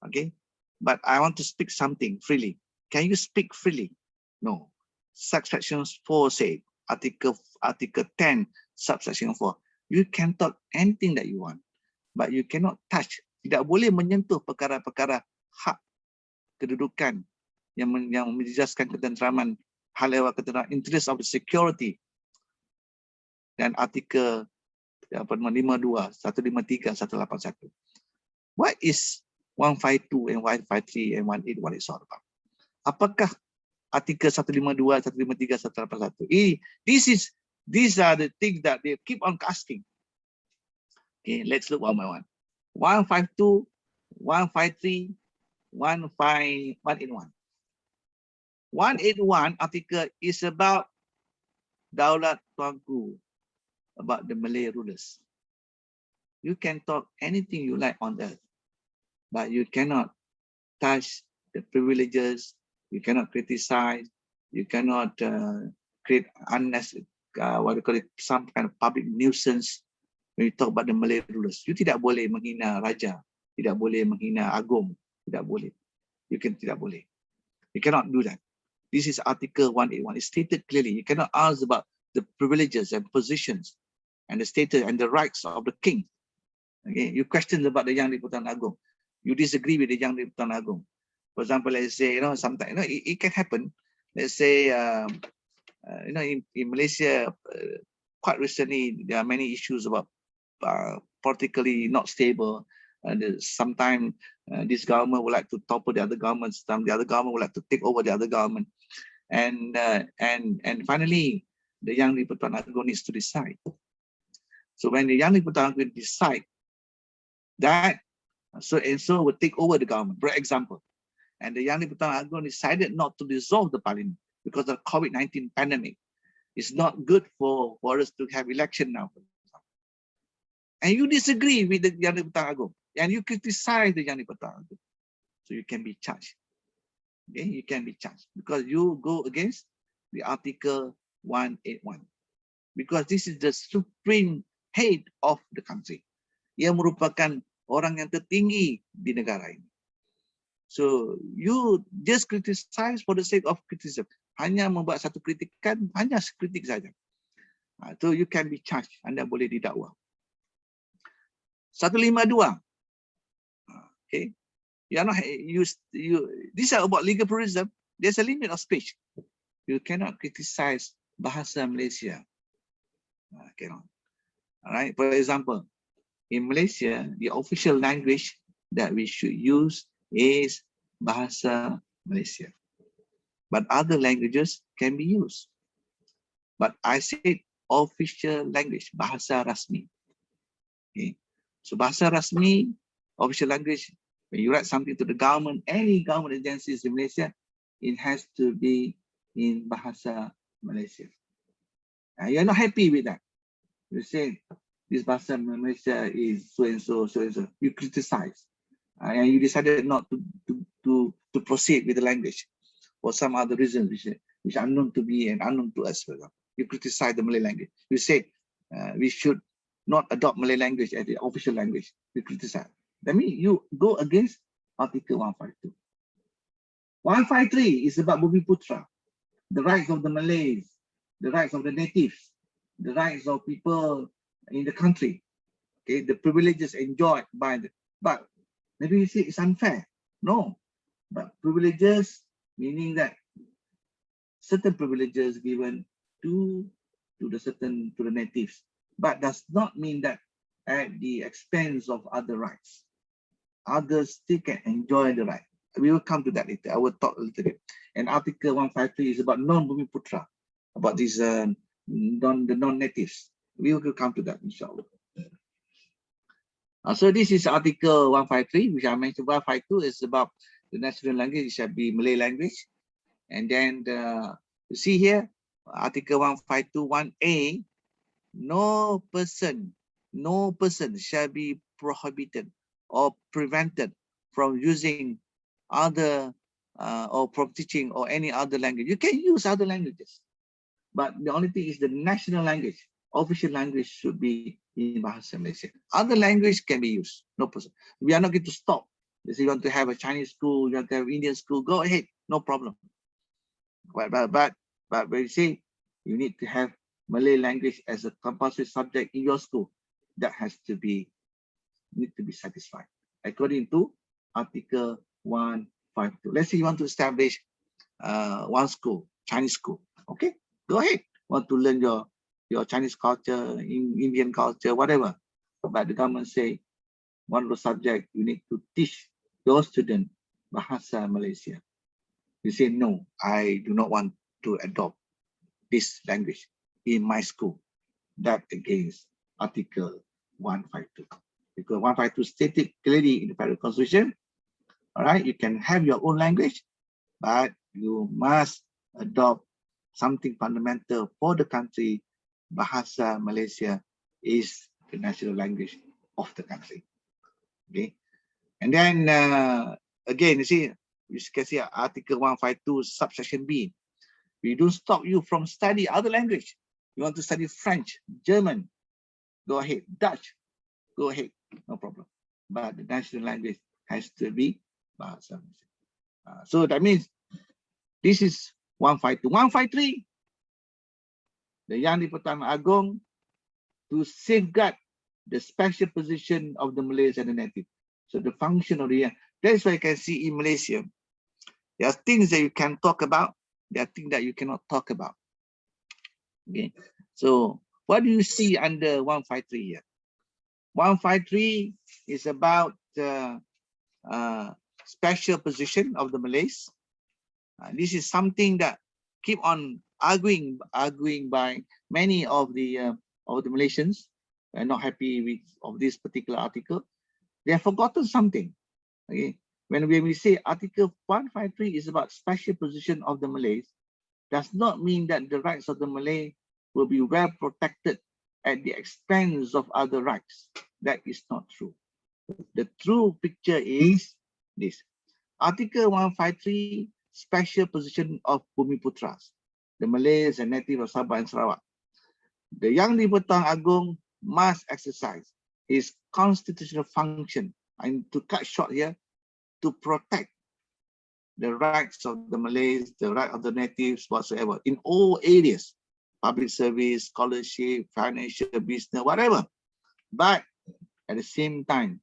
Okay, but I want to speak something freely. Can you speak freely? No. Subsection 4 say, article 10 subsection 4, you can talk anything that you want, but you cannot touch. Tidak boleh menyentuh perkara-perkara hak kedudukan yang menjejaskan ketenteraman, hal ehwal ketenteraman, interest of the security, dan artikel 52, 153, 181. What is 152 and 153 and 181 is all about? Apakah artikel 152, 153, 181? These are the things that they keep on asking. Okay, let's look one by one. 152, 153, 181. 181 article is about Daulat Tuanku, about the Malay rulers. You can talk anything you like on earth, but you cannot touch the privileges, you cannot criticize, you cannot create unnecessary, some kind of public nuisance when you talk about the Malay rulers. You tidak boleh menghina raja, tidak boleh menghina agung, tidak boleh. Tidak boleh. You cannot do that. This is Article 181. It's stated clearly. You cannot ask about the privileges and positions and the status and the rights of the king. Okay, you question about the Yang di-Pertuan Agong. You disagree with the Yang di-Pertuan Agong. For example, let's say, sometimes, it can happen. Let's say, in Malaysia, quite recently, there are many issues about politically not stable. Sometimes this government would like to topple the other government. Sometimes the other government would like to take over the other government. And finally, the Yang di-Pertuan Agong needs to decide. So when the Yang di-Pertuan Agong decide that so and so will take over the government, for example, and the Yang di-Pertuan Agong decided not to dissolve the parliament because of the COVID-19 pandemic. It's not good for us to have election now. And you disagree with the Yang di-Pertuan Agong, and you criticize the Yang di-Pertuan Agong. So you can be charged. Okay, you can be charged because you go against the Article 181. Because this is the supreme head of the country. Ia merupakan orang yang tertinggi di negara ini. So you just criticize for the sake of criticism. Hanya membuat satu kritikan, hanya kritik saja. So you can be charged. Anda boleh didakwa. 152. Okay. You are not these are about legal pluralism. There's a limit of speech. You cannot criticize bahasa Malaysia. Cannot. All right. For example, in Malaysia, the official language that we should use is bahasa Malaysia. But other languages can be used. But I said official language, bahasa rasmi. Okay. So bahasa rasmi, official language. When you write something to the government, any government agencies in Malaysia, it has to be in bahasa Malaysia. You're not happy with that. You say this bahasa Malaysia is so and so, so and so. You criticize, and you decided not to proceed with the language for some other reason, which are known to be and unknown to us. You criticize the Malay language. You say we should not adopt Malay language as the official language. You criticize. That means you go against Article 152. 153 is about Bumi Putra, the rights of the Malays, the rights of the natives, the rights of people in the country. Okay, the privileges enjoyed by the, but maybe you say it's unfair. No, but privileges meaning that certain privileges given to the natives, but does not mean that at the expense of other rights. Others still can enjoy the right. We will come to that later. I will talk a little bit. And Article 153 is about non-Bumi Putra, about these the non-natives. We will come to that, inshallah. So this is Article 153, which I mentioned. 152 is about the national language. It shall be Malay language. And then you see here, Article 152(1)(a), no person shall be prohibited or prevented from using other or from teaching or any other language. You can use other languages, but the only thing is the national language, official language should be in Bahasa Malaysia. Other language can be used, no person. We are not going to stop. If you want to have a Chinese school, you want to have Indian school, go ahead, no problem. But when you say you need to have Malay language as a compulsory subject in your school, that has to be need to be satisfied according to Article 152. Let's say you want to establish one school, Chinese school. Okay, go ahead. Want to learn your Chinese culture, Indian culture, whatever. But the government say one of the subjects you need to teach your student Bahasa Malaysia. You say no, I do not want to adopt this language in my school. That against Article 152. Because 152 stated clearly in the Federal Constitution, all right, you can have your own language, but you must adopt something fundamental for the country. Bahasa Malaysia is the national language of the country. Okay, and then again, you can see Article 152 subsection B. We don't stop you from study other language. You want to study French, German, go ahead. Dutch, go ahead, no problem. But the national language has to be Bahasa Malaysia. So that means this is 152. 153, the Yang di-Pertuan Agong to safeguard the special position of the Malays and the native. So the function of the Yang. That's why you can see in Malaysia, there are things that you can talk about, there are things that you cannot talk about. Okay. So what do you see under 153 here? 153 is about the special position of the Malays. This is something that keep on arguing by many of the Malaysians. Are not happy with this particular article. They have forgotten something. Okay, when we say Article 153 is about special position of the Malays, does not mean that the rights of the Malay will be well protected at the expense of other rights. That is not true. The true picture is this. Article 153, special position of Bumiputras, the Malays and native of Sabah and Sarawak. The Yang di-Pertuan Agong must exercise his constitutional function, and to cut short here, to protect the rights of the Malays, the right of the natives, whatsoever, in all areas, public service, scholarship, financial, business, whatever. But at the same time,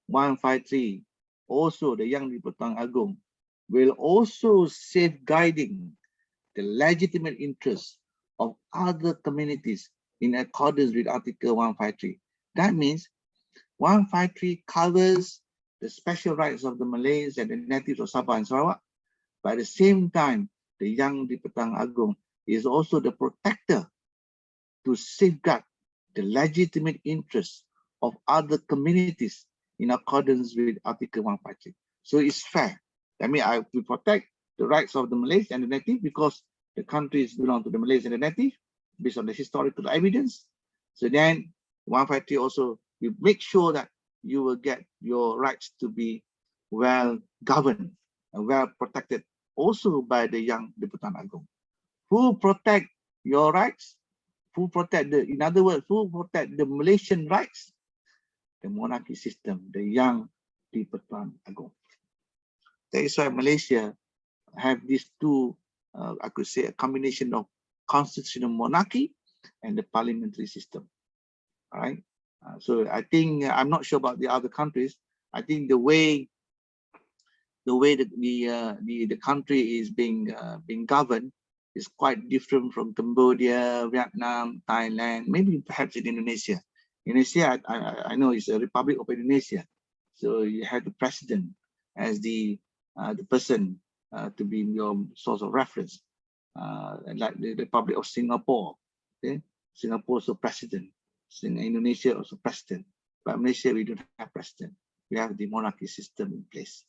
153, also the Yang di-Pertuan Agong will also safeguarding the legitimate interests of other communities in accordance with Article 153. That means 153 covers the special rights of the Malays and the natives of Sabah and Sarawak. But at the same time, the Yang di-Pertuan Agong is also the protector to safeguard the legitimate interests of other communities in accordance with Article 153. So it's fair. I mean, we protect the rights of the Malays and the native because the countries belong to the Malays and the native based on the historical evidence. So then 153 also will make sure that you will get your rights to be well governed and well protected also by the Yang di-Pertuan Agong. Who protect your rights? Who protect in other words, who protect the Malaysian rights? The monarchy system, the Yang di-Pertuan Agong. That is why Malaysia have these two, I could say, a combination of constitutional monarchy and the parliamentary system. All right. So I think I'm not sure about the other countries. I think the way the country is being governed is quite different from Cambodia, Vietnam, Thailand, maybe perhaps in Indonesia. Indonesia, I know it's a Republic of Indonesia, so you have the president as the person to be your source of reference, like the Republic of Singapore. Okay, Singapore also president. Indonesia also president, but Malaysia we don't have president. We have the monarchy system in place.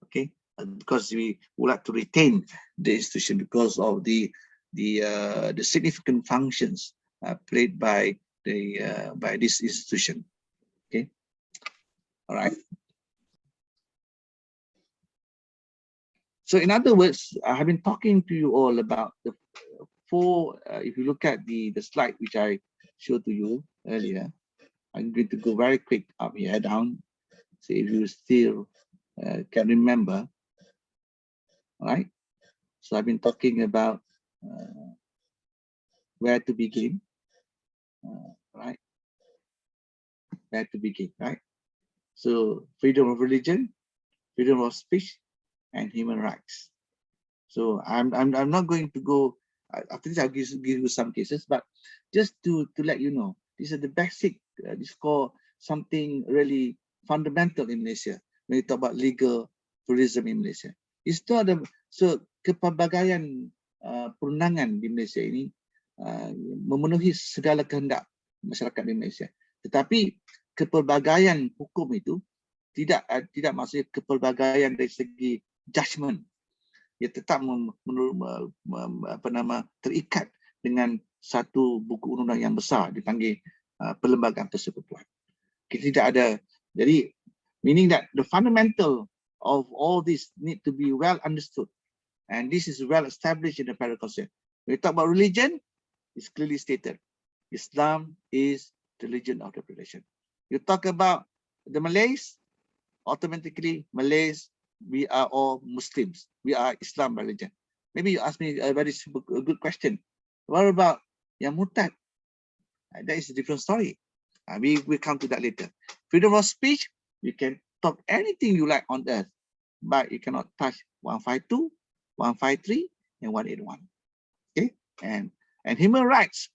Okay, because we would like to retain the institution because of the significant functions played by this institution. Okay, all right. So in other words, I have been talking to you all about the four. If you look at the slide which I showed to you earlier, I'm going to go very quick up here down. So if you still can remember, all right. So I've been talking about where to begin, right? Where to begin, right? So freedom of religion, freedom of speech, and human rights. So I'm not going to go. After this, I'll give you some cases, but just to let you know, these are the basic. This called something really fundamental in Malaysia when you talk about legal pluralism in Malaysia. It's not so kepelbagaian perundangan di Malaysia ini memenuhi segala kehendak masyarakat di Malaysia. Tetapi kepelbagaian hukum itu tidak maksudnya kepelbagaian dari segi judgement. Ia tetap terikat dengan satu buku undang-undang yang besar dipanggil perlembagaan persekutuan. Kita tidak ada, jadi meaning that the fundamental of all this need to be well understood, and this is well established in the Paris Concept. When we talk about religion, it's clearly stated, Islam is the religion of the population. You talk about the Malays, automatically Malays, we are all Muslims. We are Islam religion. Maybe you ask me a very simple, a good question. What about yang murtad? That is a different story. We will come to that later. Freedom of speech, you can talk anything you like on earth, but you cannot touch 152, 153, and 181. Okay, and human rights.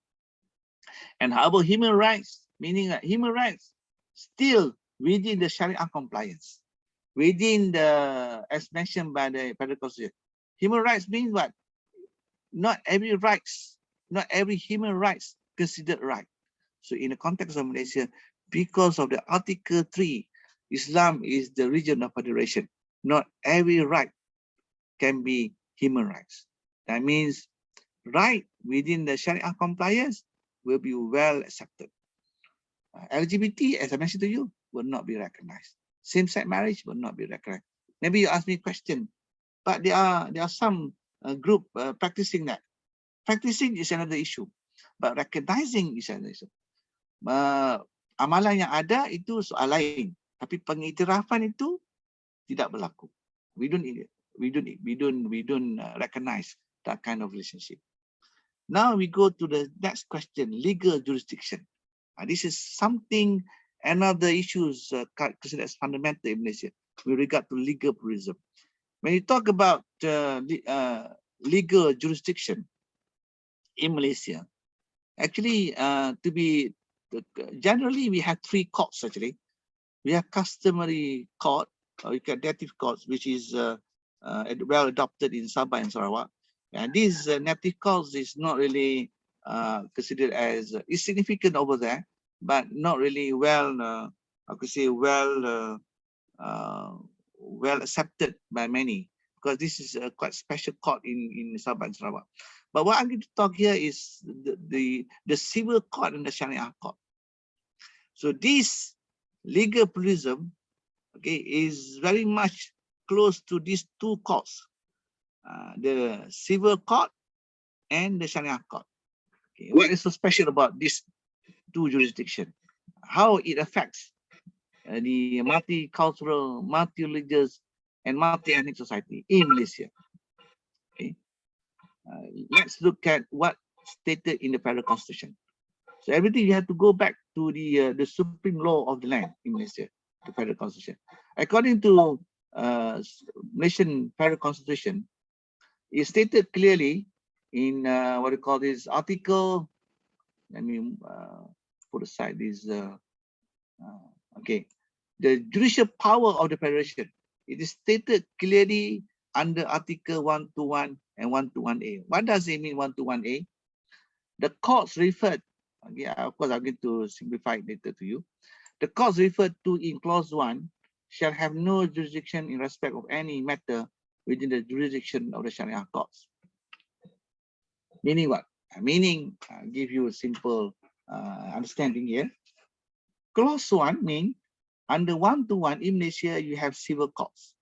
And how about human rights? Meaning that human rights still within the Sharia compliance, within the, as mentioned by the Constitution. Human rights means what? Not every rights, not every human rights considered right. So in the context of Malaysia, because of the Article 3, Islam is the religion of federation. Not every right can be human rights. That means right within the Sharia compliance will be well accepted. LGBT, as I mentioned to you, will not be recognized. Same-sex marriage will not be recognized. Maybe you ask me a question, but there are some group practicing that. Practicing is another issue, but recognizing is another issue. Amalan yang ada itu soal lain, tapi pengiktirafan itu tidak berlaku. We don't recognize that kind of relationship. Now we go to the next question: legal jurisdiction. This is something, another issues considered as fundamental in Malaysia with regard to legal pluralism. When you talk about legal jurisdiction in Malaysia, actually, generally we have three courts. Actually, we have customary court, or native courts, which is well adopted in Sabah and Sarawak. And these native courts is not really considered as is significant over there, but not really well, I could say well accepted by many, because this is a quite special court in Sabah and Sarawak. But what I'm going to talk here is the civil court and the Sharia court. So this legal pluralism, okay, is very much close to these two courts, the civil court and the Sharia court. Okay, what is so special about these two jurisdictions? How it affects the multicultural, multi-religious, and multi-ethnic society in Malaysia. Okay, let's look at what stated in the Federal Constitution. So everything you have to go back to the supreme law of the land in Malaysia, the Federal Constitution. According to Malaysian Federal Constitution, it stated clearly in what we call this article. Let me put aside this. Okay, the judicial power of the Federation. It is stated clearly under Article 121 and 121A. What does it mean, 121A? The courts referred, okay, of course, I'm going to simplify it later to you. The courts referred to in Clause 1 shall have no jurisdiction in respect of any matter within the jurisdiction of the Sharia courts. Meaning what? Meaning, I'll give you a simple understanding here. Clause 1 means under 121 in Malaysia, you have civil courts.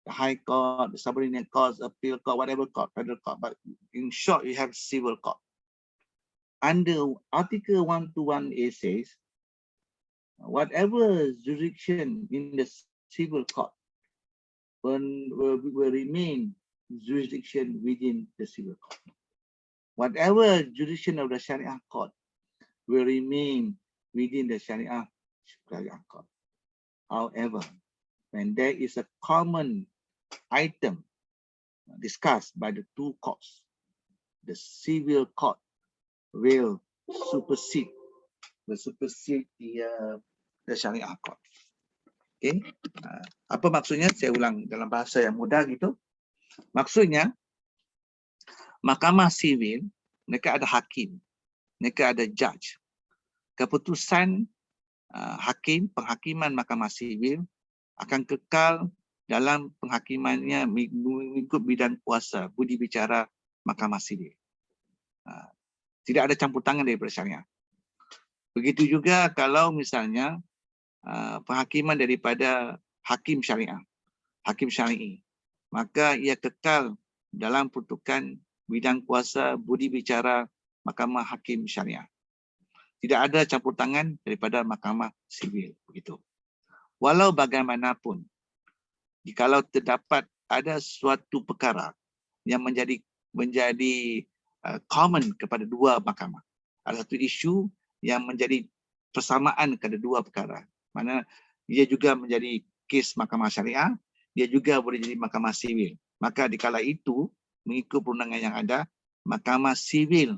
The High Court, the subordinate courts, appeal court, whatever court, federal court. But in short, you have civil court. Under Article 121A says, whatever jurisdiction in the civil court will remain jurisdiction within the civil court. Whatever jurisdiction of the Sharia court will remain within the Sharia court. However, when there is a common item discussed by the two courts, the civil court will supersede the Sharia court. Okay, apa maksudnya? Saya ulang dalam bahasa yang mudah gitu. Maksudnya, mahkamah sivil, mereka ada hakim, mereka ada judge. Keputusan hakim, penghakiman mahkamah sivil akan kekal dalam penghakimannya mengikut bidang kuasa, budi bicara mahkamah sivil. Tidak ada campur tangan daripada syariah. Begitu juga kalau misalnya penghakiman daripada hakim syariah, hakim syar'i, maka ia kekal dalam peruntukan bidang kuasa, budi bicara mahkamah hakim syariah. Tidak ada campur tangan daripada mahkamah sivil, begitu. Walau bagaimanapun, jikalau terdapat ada suatu perkara yang menjadi common kepada dua mahkamah, ada satu isu yang menjadi persamaan kepada dua perkara, mana dia juga menjadi kes mahkamah syariah, dia juga boleh jadi mahkamah sivil. Maka dikala itu, mengikut perundangan yang ada, mahkamah sivil,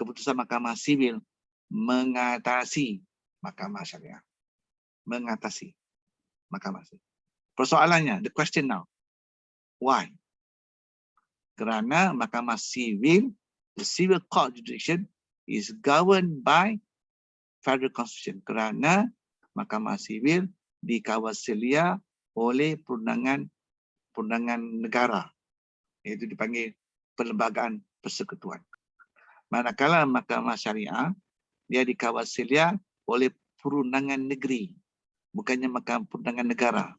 keputusan mahkamah sivil mengatasi mahkamah syariah. Mengatasi mahkamah sivil. Persoalannya, the question now, why? Kerana mahkamah sivil, the civil court jurisdiction is governed by Federal Constitution. Kerana mahkamah sivil dikawaselia oleh perundangan negara, iaitu dipanggil perlembagaan persekutuan. Manakala mahkamah syariah, dia dikawaselia oleh perundangan negeri, bukannya perundangan negara.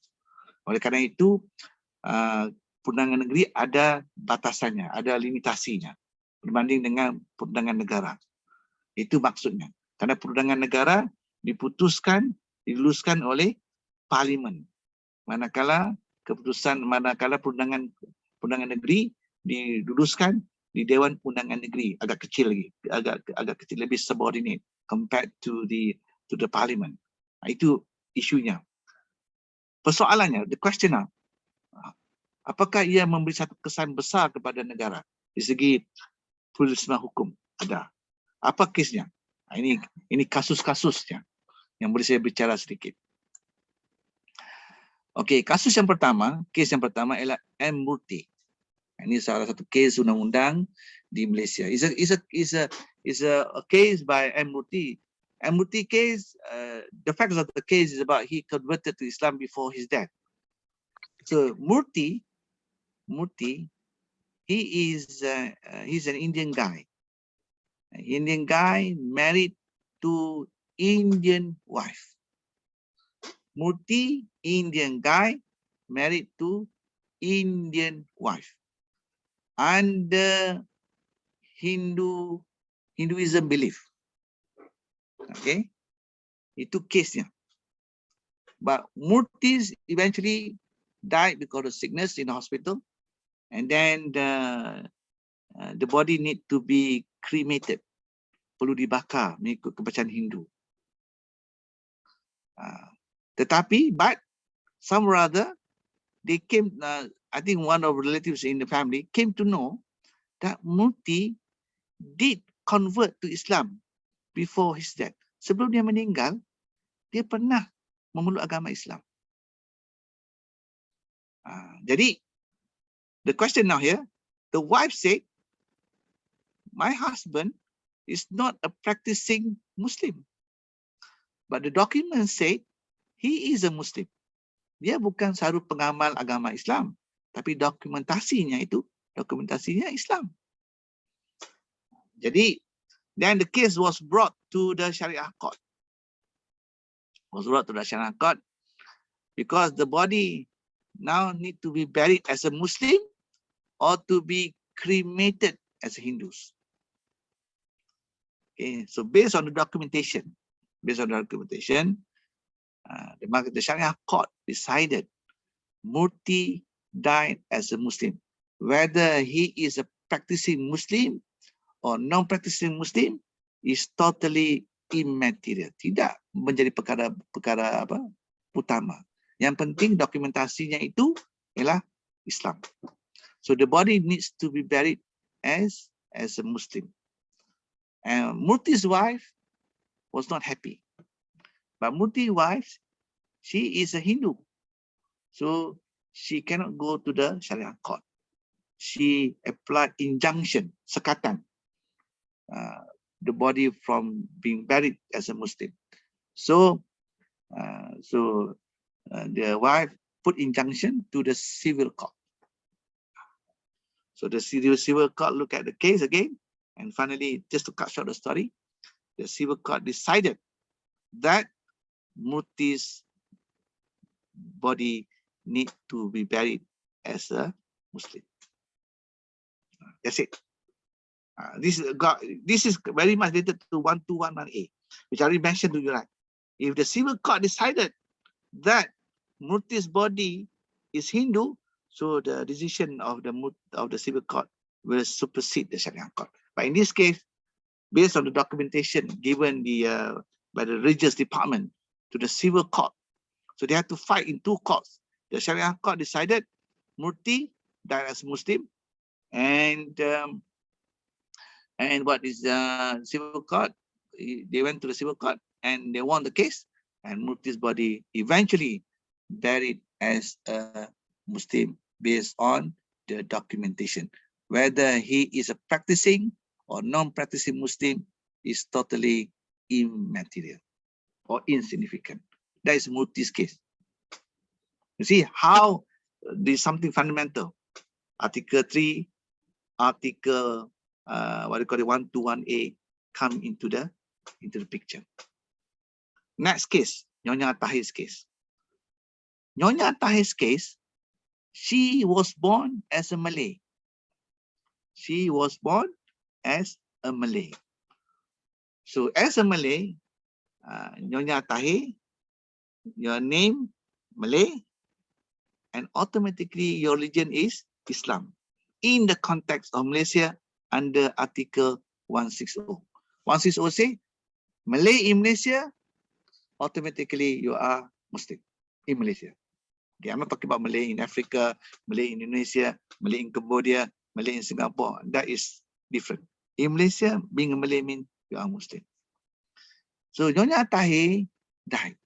Oleh kerana itu, perundangan negeri ada batasannya, ada limitasinya berbanding dengan perundangan negara. Itu maksudnya. Karena perundangan negara diluluskan oleh Parlimen. Manakala perundangan negeri diluluskan di Dewan Undangan Negeri, agak kecil lagi, agak kecil, lebih subordinate compared to the Parliament. Itu isunya. Persoalannya, the question now, apakah ia memberi satu kesan besar kepada negara di segi pluralisme hukum? Ada. Apa kesnya? Ini kasus-kasusnya yang boleh saya bicara sedikit. Okey, kes yang pertama ialah M. Murty. Ini salah satu kes undang-undang di Malaysia. Is a case by M. Murty. M. Murty case, the facts of the case is about he converted to Islam before his death. So Murty, he's an Indian guy. Indian guy married to Indian wife. Murty, Indian guy married to Indian wife. Under Hinduism belief. Okay, itu case-nya. But Murty eventually died because of sickness in the hospital, and then the body need to be cremated. Perlu dibakar mengikut kepercayaan Hindu. But somewhere or other, they came, I think one of the relatives in the family came to know that Murty did convert to Islam before his death. Sebelum dia meninggal, dia pernah memeluk agama Islam. Jadi, the question now here, the wife said, my husband is not a practicing Muslim. But the document said, he is a Muslim. Dia bukan sahaja pengamal agama Islam, tapi dokumentasinya Islam. Jadi, then the case was brought to the Sharia court. Because the body now need to be buried as a Muslim or to be cremated as Hindus. Okay, so based on the documentation, the Sharia court decided Murty died as a Muslim. Whether he is a practicing Muslim or non-practicing Muslim is totally immaterial. Tidak menjadi perkara utama. Yang penting dokumentasinya itu ialah Islam. So the body needs to be buried as a Muslim. And Murty's wife was not happy. But Murty's wife, she is a Hindu. So she cannot go to the Sharia court. She applied injunction, sekatan, the body from being buried as a Muslim. So, the wife put injunction to the civil court. So the civil court looked at the case again, and finally, just to cut short the story, the civil court decided that Murty's body need to be buried as a Muslim. That's it. This is very much related to 1211A, which I already mentioned to you. Right? If the civil court decided that Murty's body is Hindu, so the decision of the civil court will supersede the Sharia court. But in this case, based on the documentation given by the religious department to the civil court, so they had to fight in two courts. The Sharia court decided Murty died as Muslim, and what is the civil court? They went to the civil court and they won the case, and Murty's body eventually buried as a Muslim based on the documentation. Whether he is a practicing or non-practicing Muslim is totally immaterial or insignificant. That is Murty's case. You see how there's something fundamental. Article 3, Article 121A come into the picture. Next case, Nyonya Tahir's case. Nyonya Tahir's case, she was born as a Malay. She was born as a Malay. So as a Malay, Nyonya Tahir, your name Malay, and automatically your religion is Islam in the context of Malaysia under Article 160. 160 say, Malay in Malaysia, automatically you are Muslim in Malaysia. Okay, I'm not talking about Malay in Africa, Malay in Indonesia, Malay in Cambodia, Malay in Singapore. That is different. In Malaysia, being a Malay means you are Muslim. So Nyonya Tahir died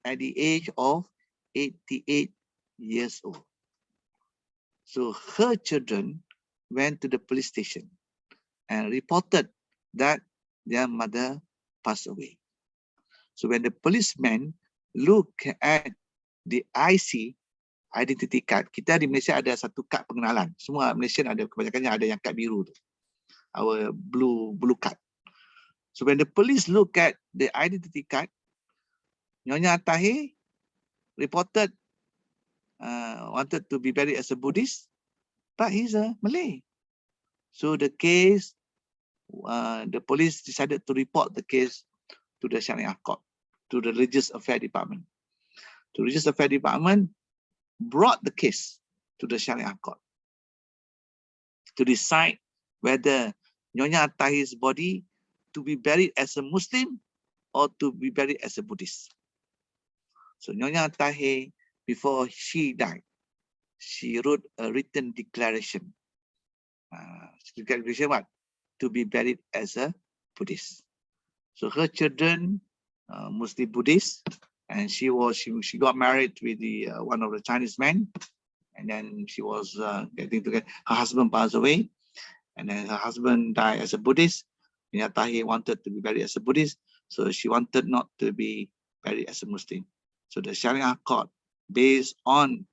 at the age of 88 years old. So her children went to the police station and reported that their mother passed away. So when the policeman look at the IC, identity card, kita di Malaysia ada satu kad pengenalan. Semua Malaysian ada, kebanyakannya ada yang kad biru tu. Our blue card. So when the police look at the identity card, Nyonya Tahir reported wanted to be buried as a Buddhist, but he's a Malay. So the case, the police decided to report the case to the Sharia Court, to the Religious Affairs Department. The Religious Affairs Department brought the case to the Sharia Court to decide whether Nyonya Tahir's body to be buried as a Muslim or to be buried as a Buddhist. So Nyonya Tahir, before she died, she wrote a written declaration. Declaration what? To be buried as a Buddhist. So her children, Muslim Buddhist, and she got married with the one of the Chinese men, and then she was getting together. Her husband passed away, and then her husband died as a Buddhist. Nyonya Tahir wanted to be buried as a Buddhist, so she wanted not to be buried as a Muslim. So the Sharia Court, based on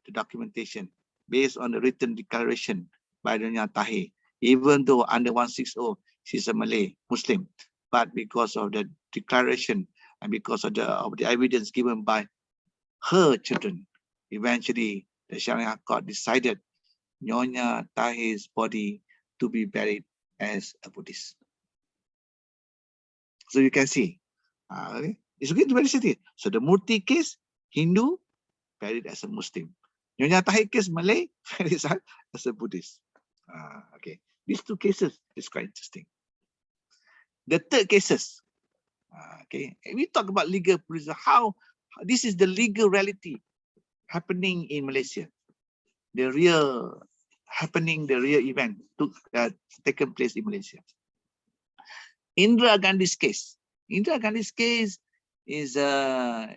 the documentation, based on the written declaration by Nyonya Tahir, even though under 160 she's a Malay Muslim, but because of the declaration and because of the evidence given by her children, eventually the Sharia Court decided Nyonya Tahir's body to be buried as a Buddhist. So you can see, it's going to be very simple. So the Murti case, Hindu, buried as a Muslim. Nyonya Tahir case, Malay, buried as a Buddhist. Okay, these two cases is quite interesting. The third cases, okay, we talk about legal pluralism. How this is the legal reality happening in Malaysia. The real happening, the real event took taken place in Malaysia. Indira Gandhi's case. Indira Gandhi's case is a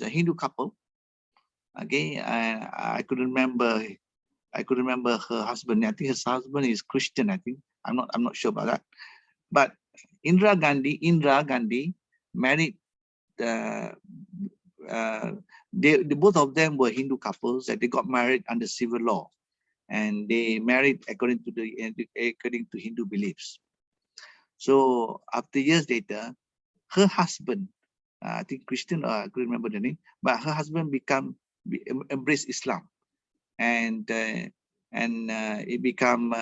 Hindu couple. Okay, I couldn't remember. I could remember her husband. I think his husband is Christian. I think I'm not sure about that. But Indira Gandhi married. Both of them were Hindu couples that they got married under civil law, and they married according to Hindu beliefs. So after years later, her husband, I think Christian, I couldn't remember the name, but her husband embraced Islam, and it became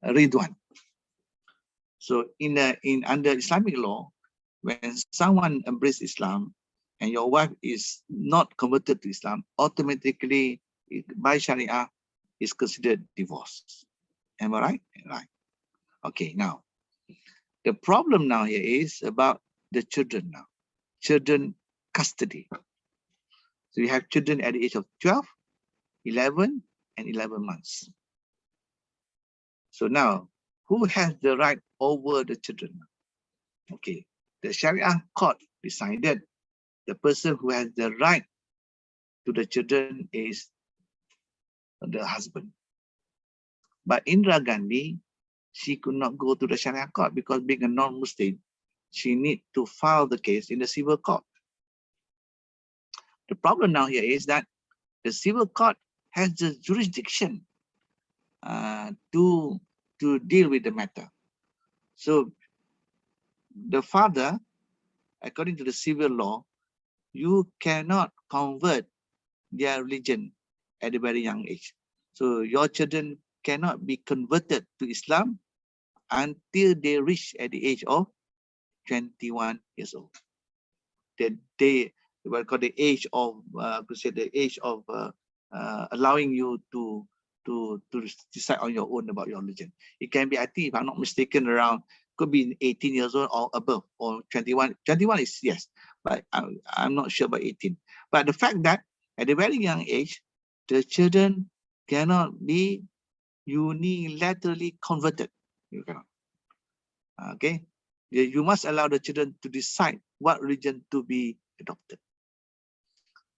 Ridwan. So under Islamic law, when someone embraces Islam and your wife is not converted to Islam, automatically by Sharia is considered divorce. Am I right? Right. Okay, now the problem now here is about the children now. Children custody. So we have children at the age of 12, 11, and 11 months. So now, who has the right over the children? Okay, the Sharia court decided the person who has the right to the children is the husband. But Indira Gandhi, she could not go to the Sharia court because being a non-Muslim, she need to file the case in the civil court. The problem now here is that the civil court has the jurisdiction to deal with the matter. So the father, according to the civil law, you cannot convert their religion at a very young age. So your children cannot be converted to Islam until they reach at the age of 21 years old. They what called the age of allowing you to decide on your own about your religion. It can be, I think, if I'm not mistaken, around, could be 18 years old or above, or 21. 21 is yes, but I'm not sure about 18. But the fact that at a very young age, the children cannot be unilaterally converted. You cannot. Okay, you must allow the children to decide what religion to be adopted.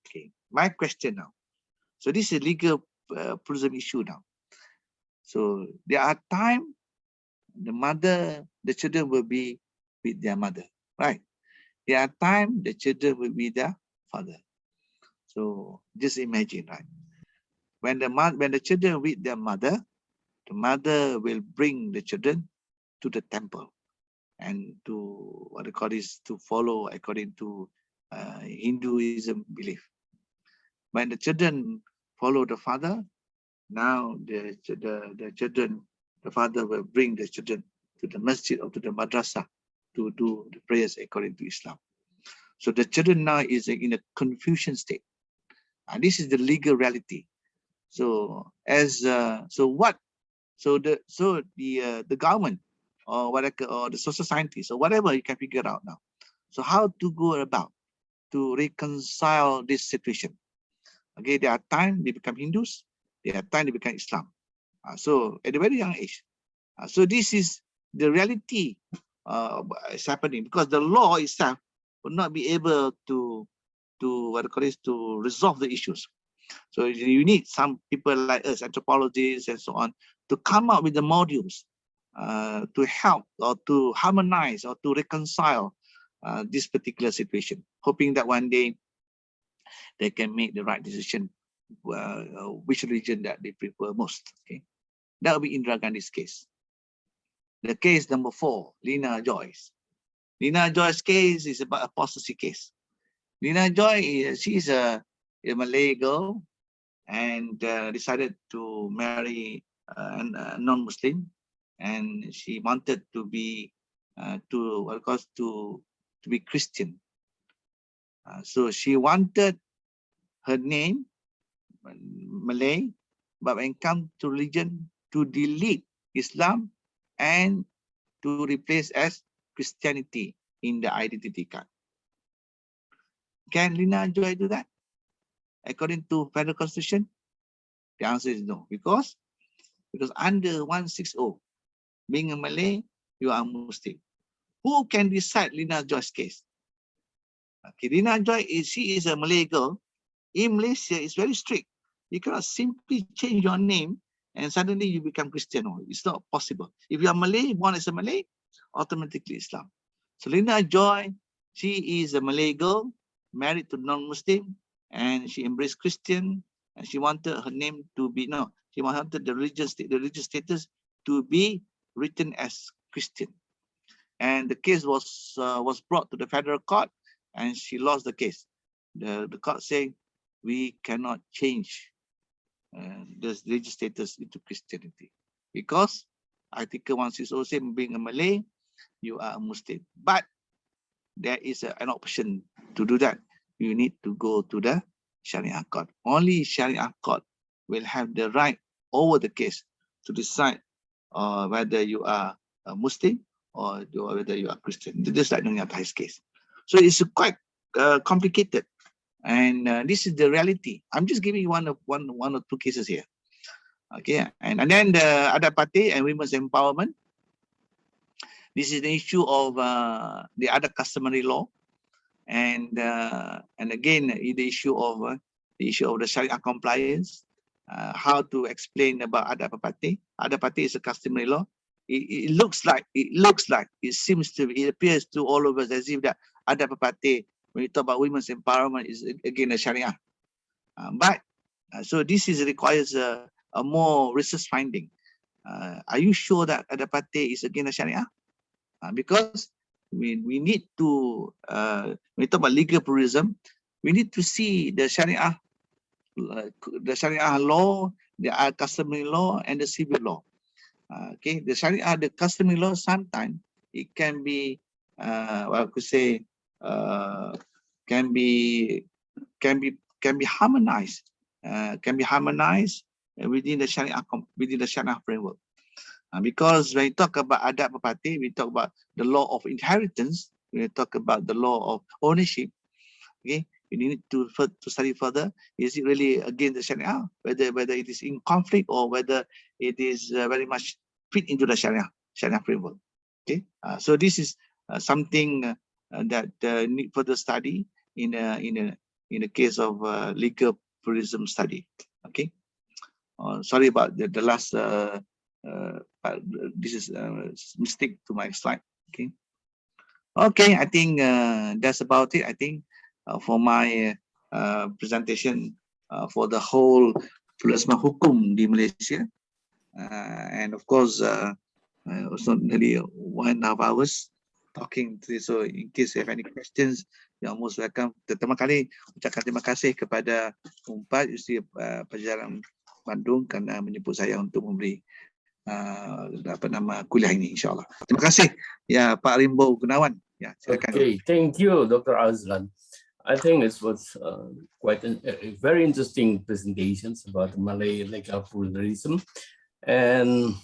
Okay, my question now. So this is a legal pluralism issue now. So there are times the children will be with their mother, right? There are times the children will be their father. So just imagine, right? When the children with their mother, the mother will bring the children to the temple and to what they call this, to follow according to Hinduism belief. When the children follow the father, now the children, the father will bring the children to the masjid or to the madrasah to do the prayers according to Islam. So the children now is in a confusion state, and this is the legal reality. So the government or whatever, or the social scientists or whatever, you can figure out now. So how to go about to reconcile this situation? Okay, there are times they become Hindus, there are times they become Islam. So at a very young age. So this is the reality is happening, because the law itself will not be able to what they call this, to resolve the issues. So you need some people like us, anthropologists and so on, to come up with the modules to help or to harmonize or to reconcile this particular situation, hoping that one day they can make the right decision, which religion that they prefer most. Okay, that will be Indira Gandhi's case. The case number 4, Lina Joyce. Lina Joyce's case is about apostasy case. Lina Joy, she's a Malay girl and decided to marry a non-Muslim, and she wanted to be to be Christian. So she wanted her name Malay, but when it comes to religion, to delete Islam and to replace as Christianity in the identity card. Can Lina Joy do that according to Federal Constitution? The answer is no, because under 160, being a Malay, you are Muslim. Who can decide Lina Joy's case? Okay, Lina Joy she is a Malay girl. In Malaysia, it's very strict. You cannot simply change your name and suddenly you become Christian. It's not possible. If you are Malay, born as a Malay, automatically Islam. So Lina Joy, she is a Malay girl, married to non-Muslim, and she embraced Christian, and she wanted her name to be, she wanted the religious status to be written as Christian. And the case was brought to the federal court, and she lost the case. The court saying, we cannot change the religious status into Christianity, because Article 160 says, being a Malay, you are a Muslim. But there is an option to do that. You need to go to the Sharia court. Only Sharia court will have the right over the case to decide whether you are a Muslim or whether you are Christian. Just like Nyonya Thai's case. So it's quite complicated. And this is the reality. I'm just giving you one or two cases here. Okay, and then the other party and women's empowerment. This is the issue of the other customary law, and again the issue of the Sharia compliance. How to explain about adab party? Adab party is a customary law. It appears to all of us as if that adab party, when you talk about women's empowerment, is again a Sharia. So this requires a more research finding. Are you sure that adab party is again a Sharia? Because we need to, when we talk about legal pluralism, we need to see the Sharia law, the customary law, and the civil law. Okay, the Sharia, the customary law, sometimes it can be, I could say, can be harmonized, within the Sharia framework. Because when we talk about adat berpati, we talk about the law of inheritance. When we talk about the law of ownership, okay, we need to study further. Is it really against the Sharia? Whether it is in conflict or whether it is very much fit into the Sharia framework. Okay, so this is something that need further study in a case of legal pluralism study. Okay, sorry about the last. This is a mistake to my slide. Okay. Okay, I think that's about it. I think for my presentation for the whole Pluralisme Hukum di Malaysia, and of course also nearly 1.5 hours talking to this. So in case you have any questions, you're most welcome. Pertama kali ucapkan terima kasih kepada Unpad Universiti Pelajaran Bandung kerana menyebut saya untuk memberi kuliah ini, insyaallah. Terima kasih ya Pak Rimbo Gunawan. Ya, silakan. Okay, thank you, Dr. Azlan. I think it was quite a very interesting presentations about Malay legal pluralism, and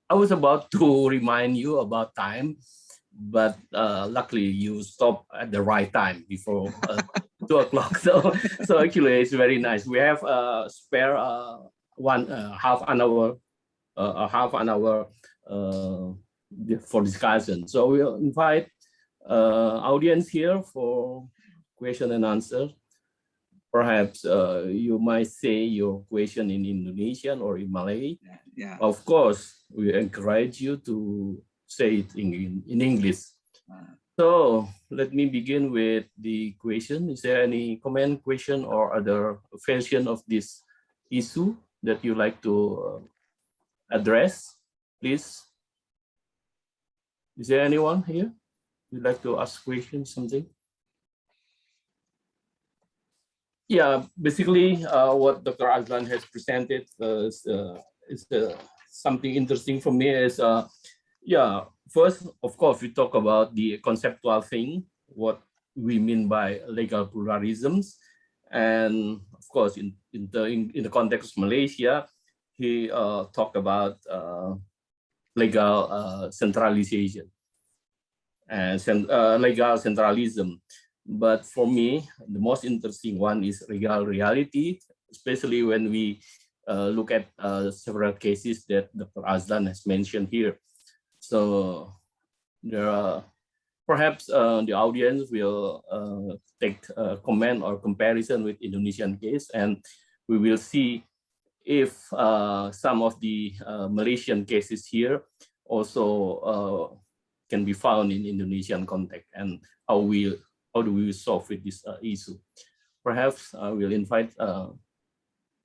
I was about to remind you about time, but luckily you stopped at the right time before 2 o'clock. So actually it's very nice. We have a spare half an hour for discussion. So we'll invite audience here for question and answer. Perhaps you might say your question in Indonesian or in Malay. Yeah. Of course, we encourage you to say it in English. So let me begin with the question. Is there any comment, question, or other version of this issue that you like to address, please? Is there anyone here you'd like to ask questions, something? Yeah, basically what Dr. Azlan has presented is something interesting for me is, yeah, first, of course, we talk about the conceptual thing, what we mean by legal pluralisms. And of course, in the context of Malaysia, he talked about legal centralization and legal centralism. But for me, the most interesting one is legal reality, especially when we look at several cases that Dr. Azlan has mentioned here. So there are, perhaps the audience will take a comment or comparison with Indonesian case, and we will see if some of the Malaysian cases here also can be found in Indonesian context, and how do we solve with this issue. Perhaps we'll invite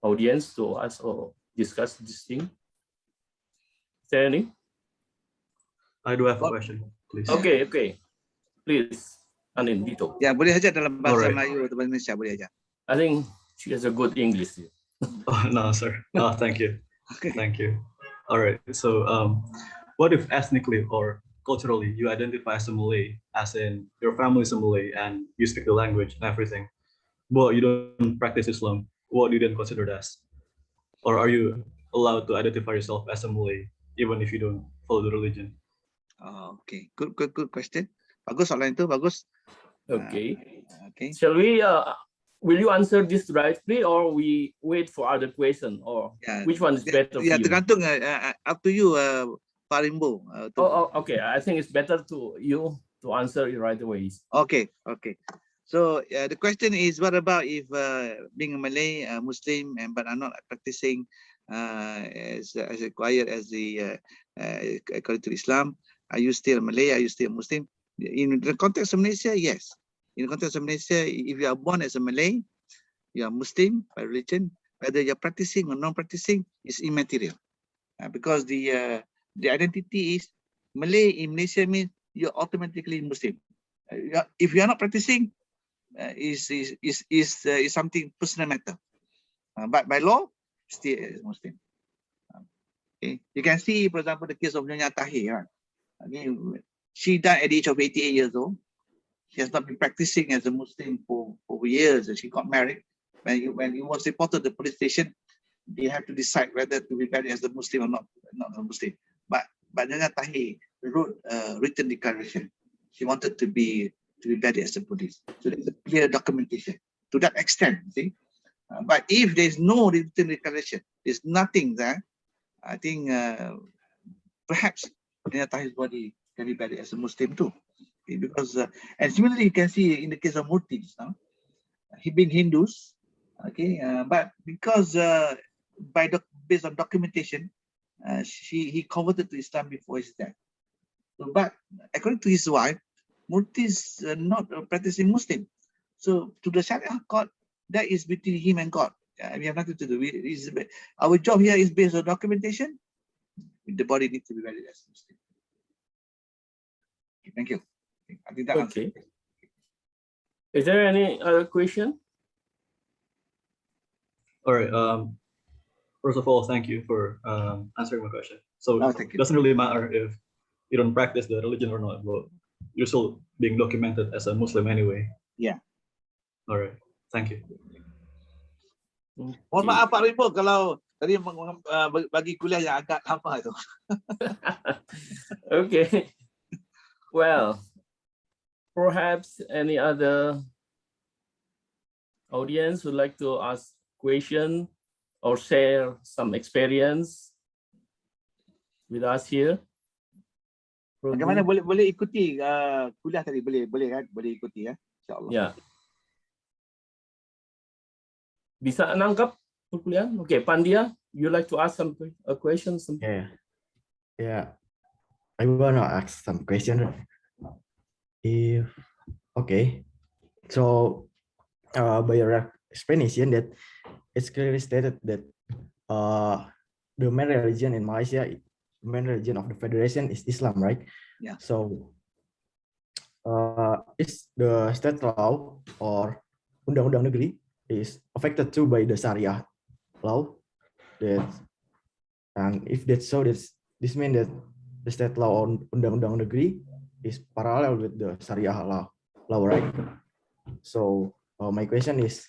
audience to ask or discuss this thing. Is there any? I do have a question, please. Okay. Please, Anin, Dito. Ya, boleh aja dalam bahasa Melayu atau bahasa Indonesia, boleh aja. I think she has a good English here. Oh, no, sir. No, thank you. Okay. Thank you. All right. So what if ethnically or culturally you identify as a Malay, as in your family is a Malay and you speak the language and everything, but you don't practice Islam? What do you then consider that as? Or are you allowed to identify yourself as a Malay even if you don't follow the religion? Okay, good question. Bagus soalan itu, bagus. Okay. Okay. Shall we? Will you answer this directly, or we wait for other question, or which one is better for you? Tergantung, up to you, Pak Rimbo. Okay. I think it's better to you to answer it right away. Okay. So the question is, what about if being a Malay Muslim but I'm not practicing as required as the according to Islam? Are you still Malay? Are you still Muslim? In the context of Malaysia, yes. In the context of Malaysia, if you are born as a Malay, you are Muslim by religion, whether you're practicing or non-practicing is immaterial. Because the identity is Malay in Malaysia means you're automatically Muslim. If you are not practicing, is something personal matter. But by law, still is Muslim. Okay. You can see, for example, the case of Nyonya Tahir. Right? Okay. She died at the age of 88 years old. She has not been practicing as a Muslim for years, and she got married. When it was reported to the police station, they have to decide whether to be buried as a Muslim or not a Muslim. But Nyonya Tahir wrote a written declaration. She wanted to be buried as a Buddhist. So there's a clear documentation to that extent. See, but if there's no written declaration, there's nothing there. I think perhaps Nyonya Tahir's body can be buried as a Muslim too, okay, because and similarly you can see in the case of Murtis, he being Hindus, okay, but because based on documentation, he converted to Islam before his death. So, but according to his wife, Murti is not a practicing Muslim. So to the Sharia court, that is between him and God. We have nothing to do. Our job here is based on documentation. The body needs to be valid as Muslim. Okay, thank you. I think that okay. Is there any other question? All right. First of all, thank you for answering my question. So it thank you. doesn't really matter if you don't practice the religion or not, but you're still being documented as a Muslim anyway. Yeah. All right. Thank you. Mohon maaf Pak Rimbo kalau tadi bagi kuliah yang agak lama itu. Okay. Well, perhaps any other audience would like to ask question or share some experience with us here. Bagaimana boleh ikuti kuliah tadi, boleh kan, boleh ikuti ya, insyaallah. Ya. Bisa nangkap perkuliahan? Okay, Pandia, you like to ask some a question? Yeah. I wanna ask some question. Okay. So, by your explanation, that it's clearly stated that the main religion in Malaysia, the main religion of the federation is Islam, right? Yeah. So, is the state law or undang-undang negeri is affected too by the Sharia law? And if that's so, this means that the state law on undang-undang negeri is parallel with the Sharia law, right? So my question is,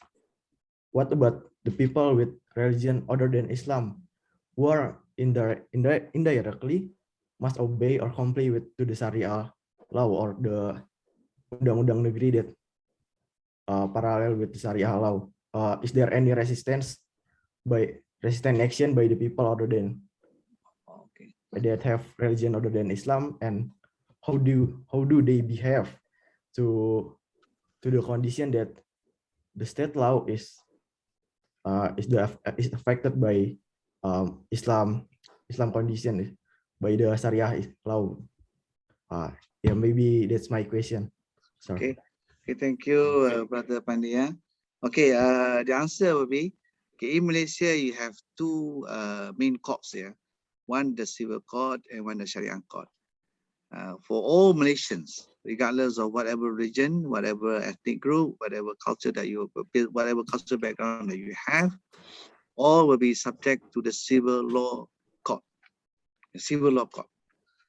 what about the people with religion other than Islam who are indirectly must obey or comply to the Sharia law or the undang-undang negeri that parallel with the Sharia law? Is there any resistant action by the people other than that have religion other than Islam, and how do they behave to the condition that the state law is affected by Islam condition by the Sharia law? Yeah, maybe that's my question. Sorry. Okay, thank you, Brother Pandia. Okay, the answer will be, okay, in Malaysia you have two main courts here. One the civil court and one the Sharia court. For all Malaysians, regardless of whatever religion, whatever ethnic group, whatever culture that you build, whatever cultural background that you have, all will be subject to the civil law court. The civil law court.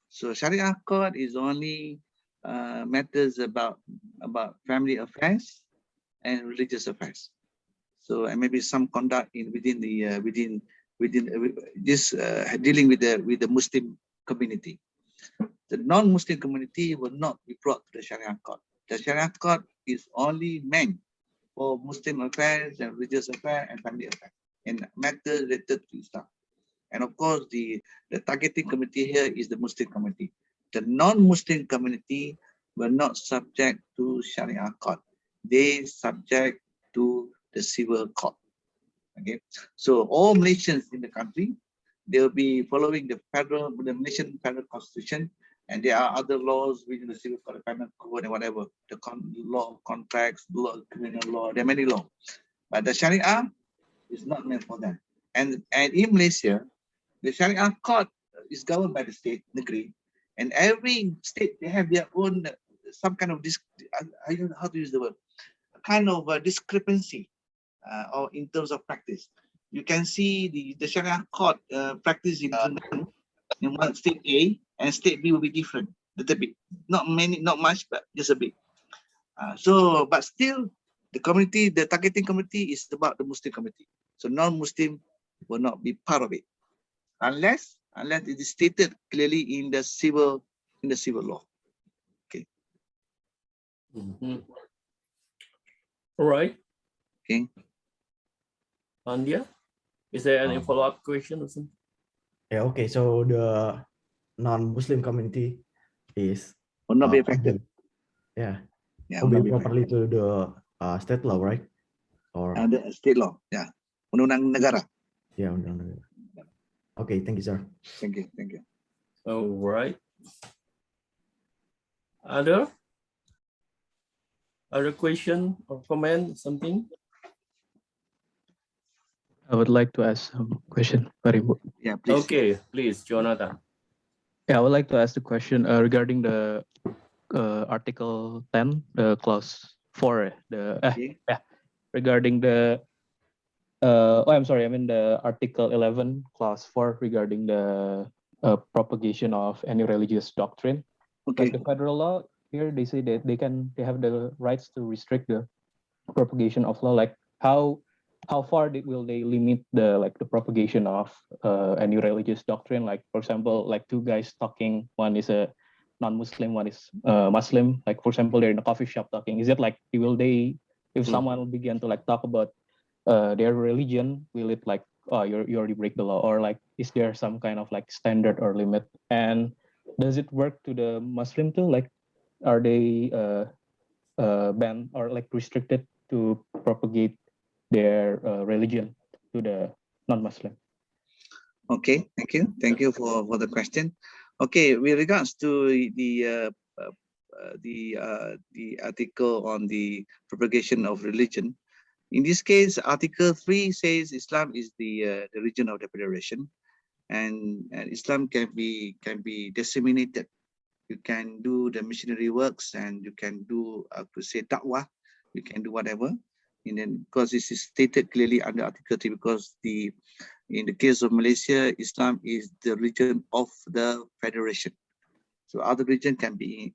So Sharia court is only matters about family affairs and religious affairs. So and maybe some conduct within this dealing with the Muslim community. The non-Muslim community will not be brought to the Sharia court. The Sharia court is only meant for Muslim affairs and religious affairs and family affairs and matters related to Islam. And of course, the targeting committee here is the Muslim community. The non-Muslim community will not subject to Sharia court. They subject to the civil court. Okay, so all Malaysians in the country, they'll be following the Malaysian Federal Constitution, and there are other laws within the civil code, the penal code, and whatever, the law of contracts, law of criminal law. There are many laws, but the Sharia is not meant for that. And in Malaysia, the Sharia court is governed by the state, negeri, and every state they have their own some kind of I don't know how to use the word, kind of a discrepancy or in terms of practice. You can see the Sharia court practice in one state A and state B will be different, little bit, not much, but just a bit. But still, the community, the targeting community is about the Muslim community. So non-Muslim will not be part of it, unless it is stated clearly in the civil law. Okay. All right. Okay. Andia, is there any follow-up question or something? Yeah. Okay. So the non-Muslim community will not be affected. Yeah. Yeah. Will be properly to the state law, right? Or the state law. Yeah. Undang-undang negara. Yeah. Undang-undang. Okay. Thank you, sir. Thank you. Thank you. All right. Other question or comment, something? I would like to ask a question, Rimbo. Yeah, please. Okay, please, Jonathan. Yeah, I would like to ask the question regarding the Article 10, the clause 4, regarding the the Article 11, clause 4, regarding the propagation of any religious doctrine. Okay. Like the federal law here, they say that they have the rights to restrict the propagation of law. Like how far will they limit the propagation of any religious doctrine? Like, for example, like two guys talking, one is a non-Muslim, one is Muslim. Like, for example, they're in a coffee shop talking. Is it like if someone will begin to talk about their religion, will it you already break the law, or is there some kind of standard or limit? And does it work to the Muslim too? Like, are they banned or restricted to propagate their religion to the non-Muslim? Okay, thank you for the question. Okay, with regards to the article on the propagation of religion, in this case, Article 3 says Islam is the religion of the federation, and Islam can be disseminated. You can do the missionary works, and you can do da'wah. You can do whatever. And then, because this is stated clearly under Article 3, because in the case of Malaysia, Islam is the religion of the federation. So other religion can be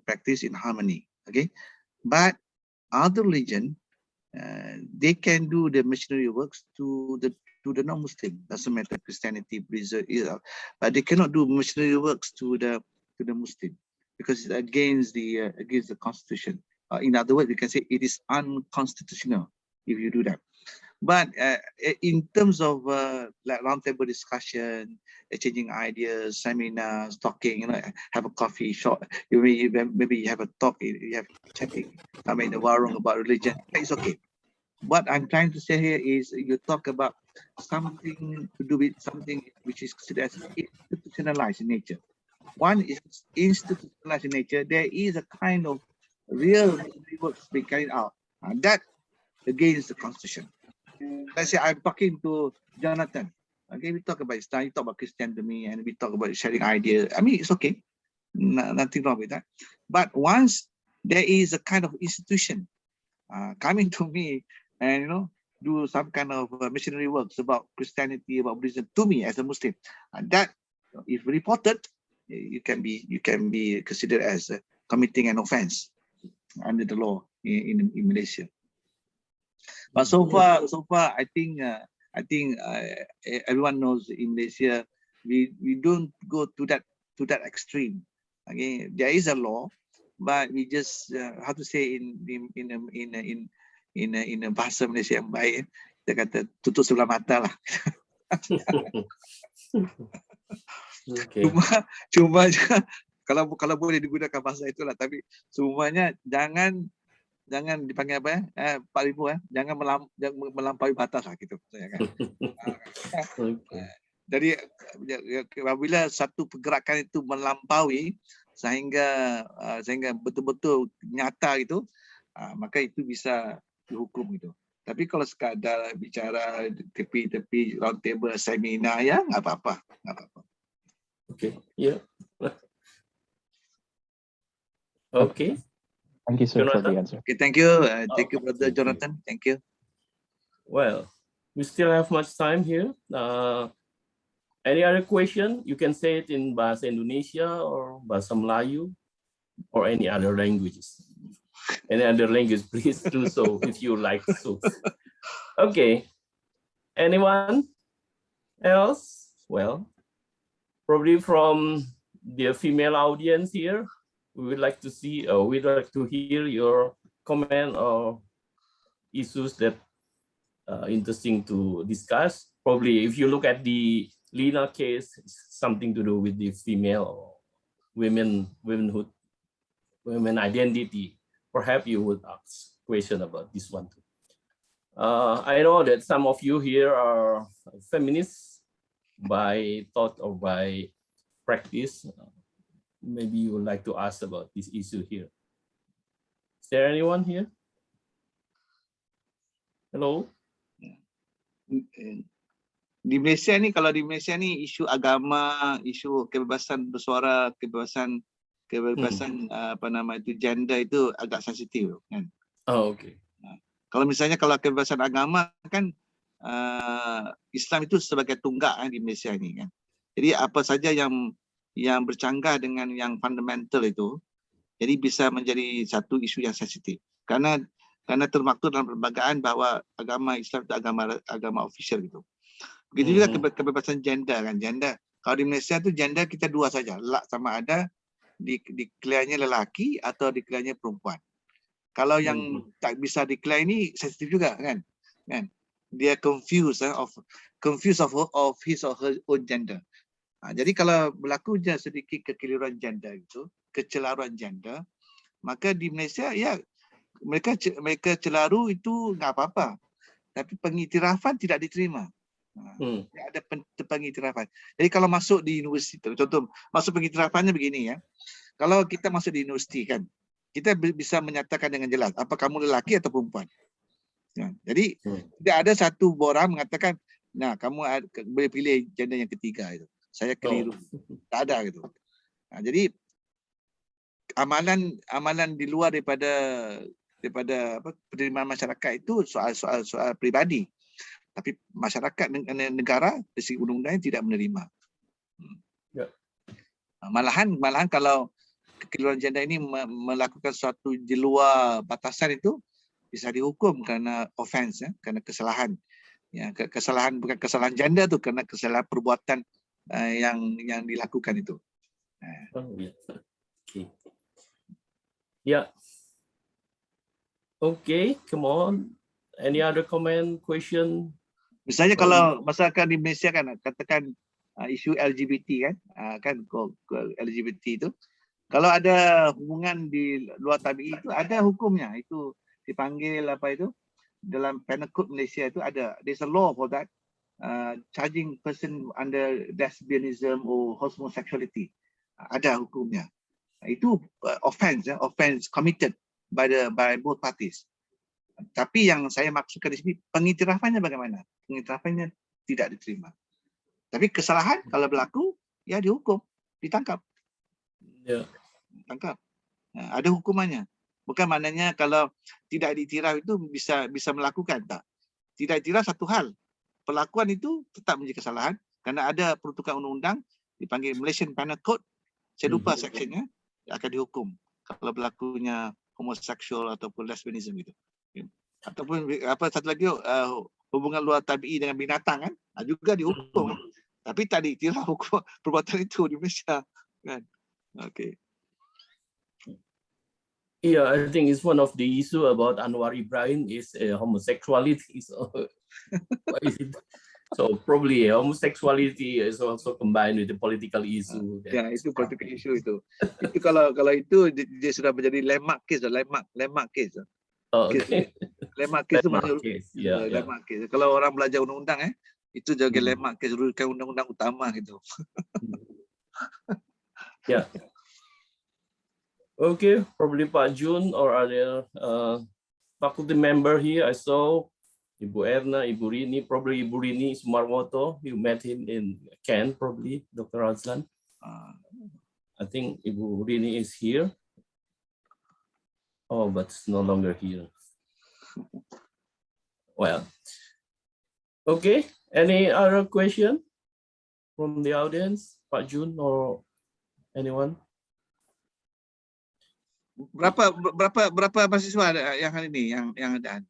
practiced in harmony. Okay, but other religion, they can do the missionary works to the non-Muslim. Doesn't matter Christianity, Buddhism, but they cannot do missionary works to the Muslim, because it's against the constitution. In other words, we can say it is unconstitutional if you do that. But in terms of roundtable discussion, exchanging ideas, seminars, talking, have a coffee shop, maybe you have a talk, you have chatting, in the warung about religion, it's okay. What I'm trying to say here is, you talk about something to do with something which is considered as institutionalized in nature. One is institutionalized in nature. There is a kind of real works being carried out, and that against the constitution. Let's say I'm talking to Jonathan. Okay, we talk about Islam, you talk about Christianity, and we talk about sharing ideas. I mean, it's okay, nothing wrong with that. But once there is a kind of institution coming to me and do some kind of missionary works about Christianity, about Buddhism to me as a Muslim, and that, if reported, you can be considered as committing an offense under the law in Malaysia. But so far, I think everyone knows in Malaysia we don't go to that extreme. Okay, there is a law, but we just how to say in a bahasa Malaysia yang baik, kita kata tutup sebelah mata lah. Okay. Cuma kalau boleh digunakan bahasa itulah, tapi semuanya jangan dipanggil apa Pak Rimbo, jangan melampaui batas lah gitu saya kan. Okay. Jadi apabila satu pergerakan itu melampaui sehingga betul-betul nyata itu, maka itu bisa dihukum gitu. Tapi kalau sekadar bicara tepi-tepi round table seminar, ya nggak apa-apa. Okay. Yeah. Okay. Thank you, sir, for the Jonathan? answer. Okay, thank you. Thank you, Brother Thank you. Jonathan. Thank you. Well, we still have much time here. Any other question? You can say it in Bahasa Indonesia or Bahasa Melayu or any other languages. Any other language, please do so if you like so. Okay. Anyone else? Well, probably from the female audience here, we would like to see, or we'd like to hear your comment or issues that are interesting to discuss. Probably if you look at the Lina case, it's something to do with the female or womenhood, women identity. Perhaps you would ask question about this one too. I know that some of you here are feminists by thought or by practice. Maybe you would like to ask about this issue here. Is there anyone here? Hello? Di Malaysia ni, kalau di Malaysia ni isu agama, isu kebebasan bersuara, kebebasan apa nama itu, gender itu agak sensitif kan. Oh, okay. Kalau misalnya kalau kebebasan agama kan, Islam itu sebagai tunggak di Malaysia ni kan. Jadi apa saja yang bercanggah dengan yang fundamental itu, jadi bisa menjadi satu isu yang sensitif. Karena termaktub dalam perlembagaan bahawa agama Islam itu agama official gitu. Begitu juga kebebasan gender kan. Gender, kalau di Malaysia tu gender kita dua saja, sama ada declare-nya lelaki atau declare-nya perempuan. Kalau yang tak bisa declare ini sensitif juga kan. Dia confused of his or her own gender. Jadi kalau berlaku je sedikit kekeliruan gender itu, kecelaruan gender, maka di Malaysia ya mereka celaru itu nggak apa-apa, tapi pengiktirafan tidak diterima. Tidak ada pengiktirafan. Jadi kalau masuk di universiti, contoh masuk pengikhtirafannya begini ya. Kalau kita masuk di universiti kan, kita bisa menyatakan dengan jelas apa kamu lelaki atau perempuan. Jadi tidak ada satu orang mengatakan, nah kamu boleh pilih gender yang ketiga itu. Saya keliru. Tak ada gitu. Jadi amalan di luar daripada penerimaan masyarakat itu soal pribadi. Tapi masyarakat negara dari segi undang-undang tidak menerima. Malahan kalau kekeliruan gender ini melakukan sesuatu di luar batasan itu bisa dihukum kerana offense ya, kerana kesalahan. Ya, kesalahan bukan kesalahan gender tu, kerana kesalahan perbuatan yang dilakukan itu. Okay. Yeah. Okay, come on. Any other comment, question? Misalnya kalau masyarakat di Malaysia kan, katakan isu LGBT kan LGBT itu, kalau ada hubungan di luar tabi'i itu ada hukumnya, itu dipanggil apa itu, dalam penal code Malaysia itu ada, there's a law for that. Charging person under lesbianism or homosexuality, ada hukumnya. Itu offense committed by both parties. Tapi yang saya maksudkan di sini pengikhtirafannya bagaimana? Pengikhtirafannya tidak diterima. Tapi kesalahan kalau berlaku ya dihukum, ditangkap. Tangkap. Ada hukumannya. Bukan maknanya kalau tidak diiktiraf itu bisa melakukan, tak. Tidak diiktiraf satu hal. Perlakuan itu tetap menjadi kesalahan kerana ada peruntukan undang-undang dipanggil Malaysian Penal Code. Saya lupa seksinya, akan dihukum kalau berlakunya homoseksual ataupun lesbianism gitu. Ataupun apa satu lagi hubungan luar tabi'i dengan binatang kan, juga dihukum. Tapi tak diiktiraf hukum perbuatan itu di Malaysia kan. Okay. Yeah, I think it's one of the issue about Anwar Ibrahim is homosexuality. So probably homosexuality is also combined with the political issue. Ya, itu political issue itu. Itu kalau itu dia sudah menjadi landmark case. Oh, okay. Landmark case itu maksud landmark case. Kalau orang belajar undang-undang itu jadi landmark case, rujukan undang-undang utama gitu. Yeah. Okay, probably Pak Jun or other faculty member here. I saw Ibu Erna, Ibu Rini, probably Ibu Rini Sumarwoto. You met him in Kent, probably, Dr. Azlan. I think Ibu Rini is here. Oh, but it's no longer here. Well, okay. Any other question from the audience, Pak Jun or anyone? Berapa mahasiswa yang hari ini yang ada?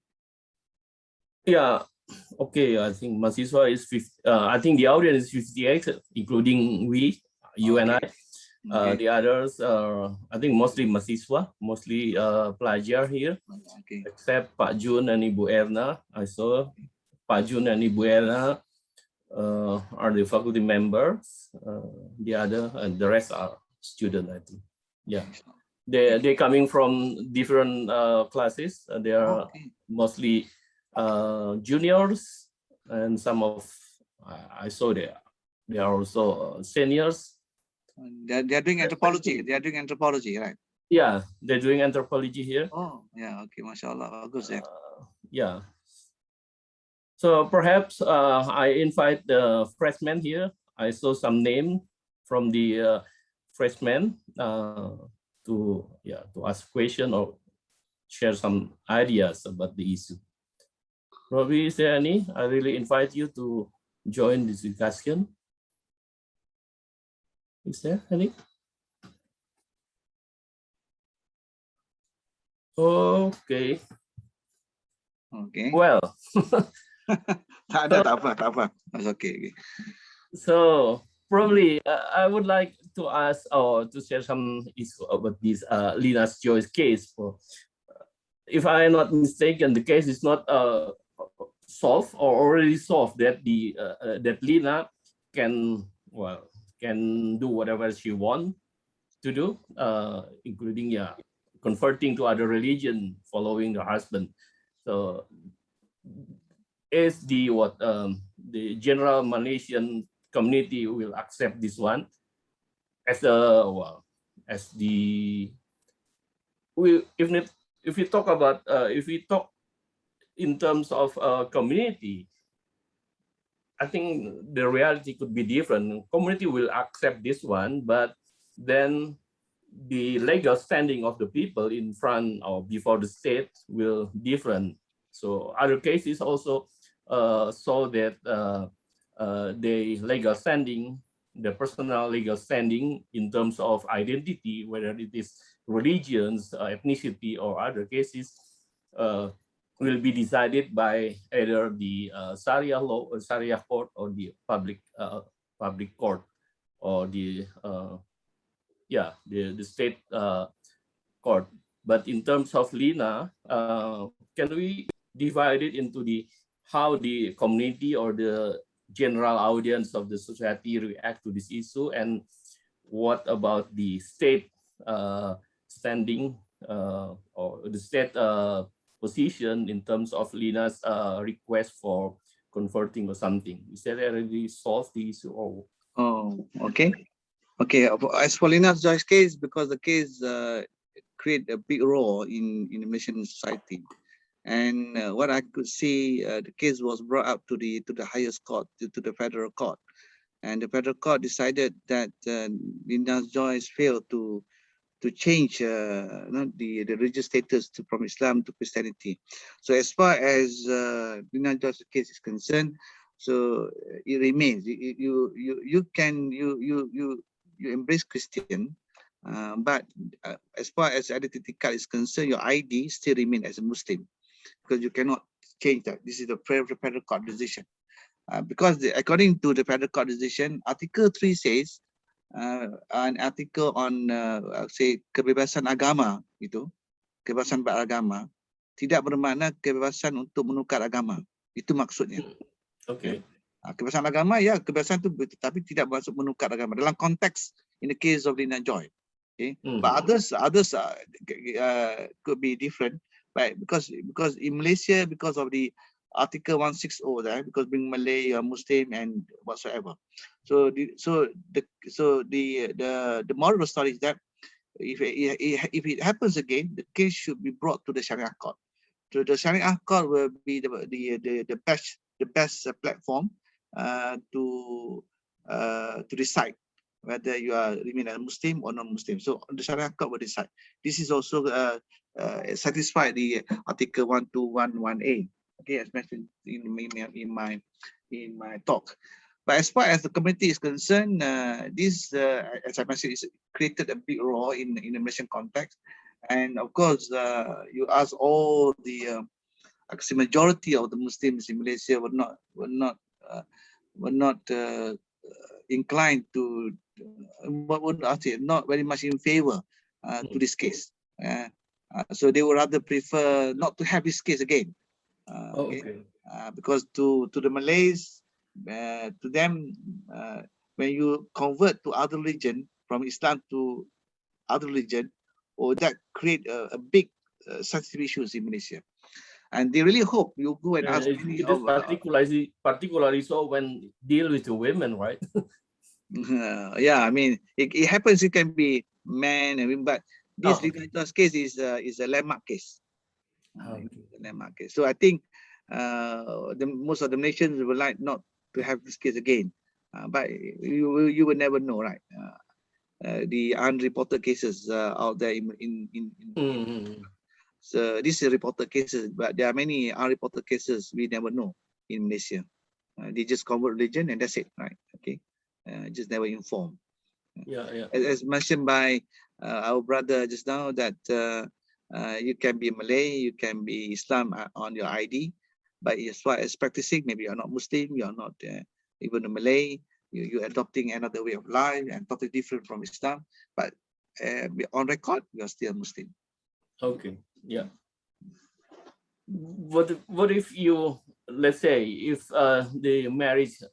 Yeah, okay. I think mahasiswa is 50. I think the audience is 58, including you and I. The others are, I think, mostly mahasiswa, mostly pelajar here, except Pak Jun and Ibu Erna. I saw Pak Jun and Ibu Erna are the faculty members. The rest are students, I think. Yeah, they coming from different classes. They are mostly juniors, and some of I saw they are also seniors. They are doing anthropology. They are doing anthropology, right? Yeah, they're doing anthropology here. Oh, yeah. Okay, mashallah, bagus ya. Yeah. So perhaps I invite the freshmen here. I saw some name from the freshmen to ask question or share some ideas about the issue. Probably is there any? I really invite you to join this discussion. Is there any? Okay. Okay. Well. Tak apa. That's okay. So probably I would like to ask or to share some issue about this Lina's Joyce case. If I am not mistaken, the case is not solved or already solved. That that Lina can do whatever she wants to do, including converting to other religion, following her husband. So is the general Malaysian community will accept this one as if we talk about in terms of community, I think the reality could be different. Community will accept this one, but then the legal standing of the people in front or before the state will different. So other cases also saw that the legal standing, the personal legal standing in terms of identity, whether it is religions, ethnicity, or other cases, will be decided by either the Sharia law or Sharia court or the public court or the state court. But in terms of Lina, can we divide it into how the community or the general audience of the society react to this issue, and what about the state standing or the state position in terms of Lina's request for converting or something? Is that already solved the issue? Or? Oh, okay. Okay, as for Lina's Joyce case, because the case create a big role in the Malaysian society, and what I could see, the case was brought up to the highest court, to the federal court, and the federal court decided that Lina's Joyce failed to change the religious status from Islam to Christianity. So as far as Lina's Joyce's case is concerned, so it remains. You embrace Christian, but as far as identity card is concerned, your ID still remain as a Muslim, because you cannot change that. This is the federal court decision. Because according to the federal court decision, Article 3 says, an article on say kebebasan agama, itu kebebasan beragama tidak bermakna kebebasan untuk menukar agama. Itu maksudnya. Okay. Kebebasan agama, ya, kebebasan itu, tapi tidak masuk menukar agama dalam konteks in the case of Lina Joy. Okay, but others could be different, right? Because in Malaysia, because of the Article 160, there, because being Malay, Muslim, and whatsoever. So the moral of the story is that if it happens again, the case should be brought to the Sharia court. So the Sharia court will be the best platform to decide whether you are remain a Muslim or non-Muslim. So the Sharia court will decide. This is also satisfy the Article 1211A. Okay, as mentioned in my talk. But as far as the community is concerned, this, as I mentioned, is created a big role in the Malaysian context. And of course, you ask all the actually majority of the Muslims in Malaysia were not inclined to, what would I say, not very much in favor to this case. So they would rather prefer not to have this case again. Okay. Because to the Malays, to them, when you convert to other religion, from Islam to other religion, or that create a big sensitive issues in Malaysia. And they really hope you go and ask it is particularly so when deal with the women, right? Yeah, I mean, it happens. It can be men, I mean, but this case is a landmark case. Landmark case. So I think most of the nations would like not to have this case again, but you will never know, right? The unreported cases out there so these are reported cases, but there are many unreported cases we never know in Malaysia. They just convert religion and that's it, right? Okay, just never inform. As mentioned by our brother just now, that you can be Malay, you can be Islam on your ID, but as far as practicing, maybe you're not Muslim, you're not even a Malay, you're adopting another way of life and totally different from Islam, but on record, you're still Muslim. Okay, yeah. What if you, let's say, if the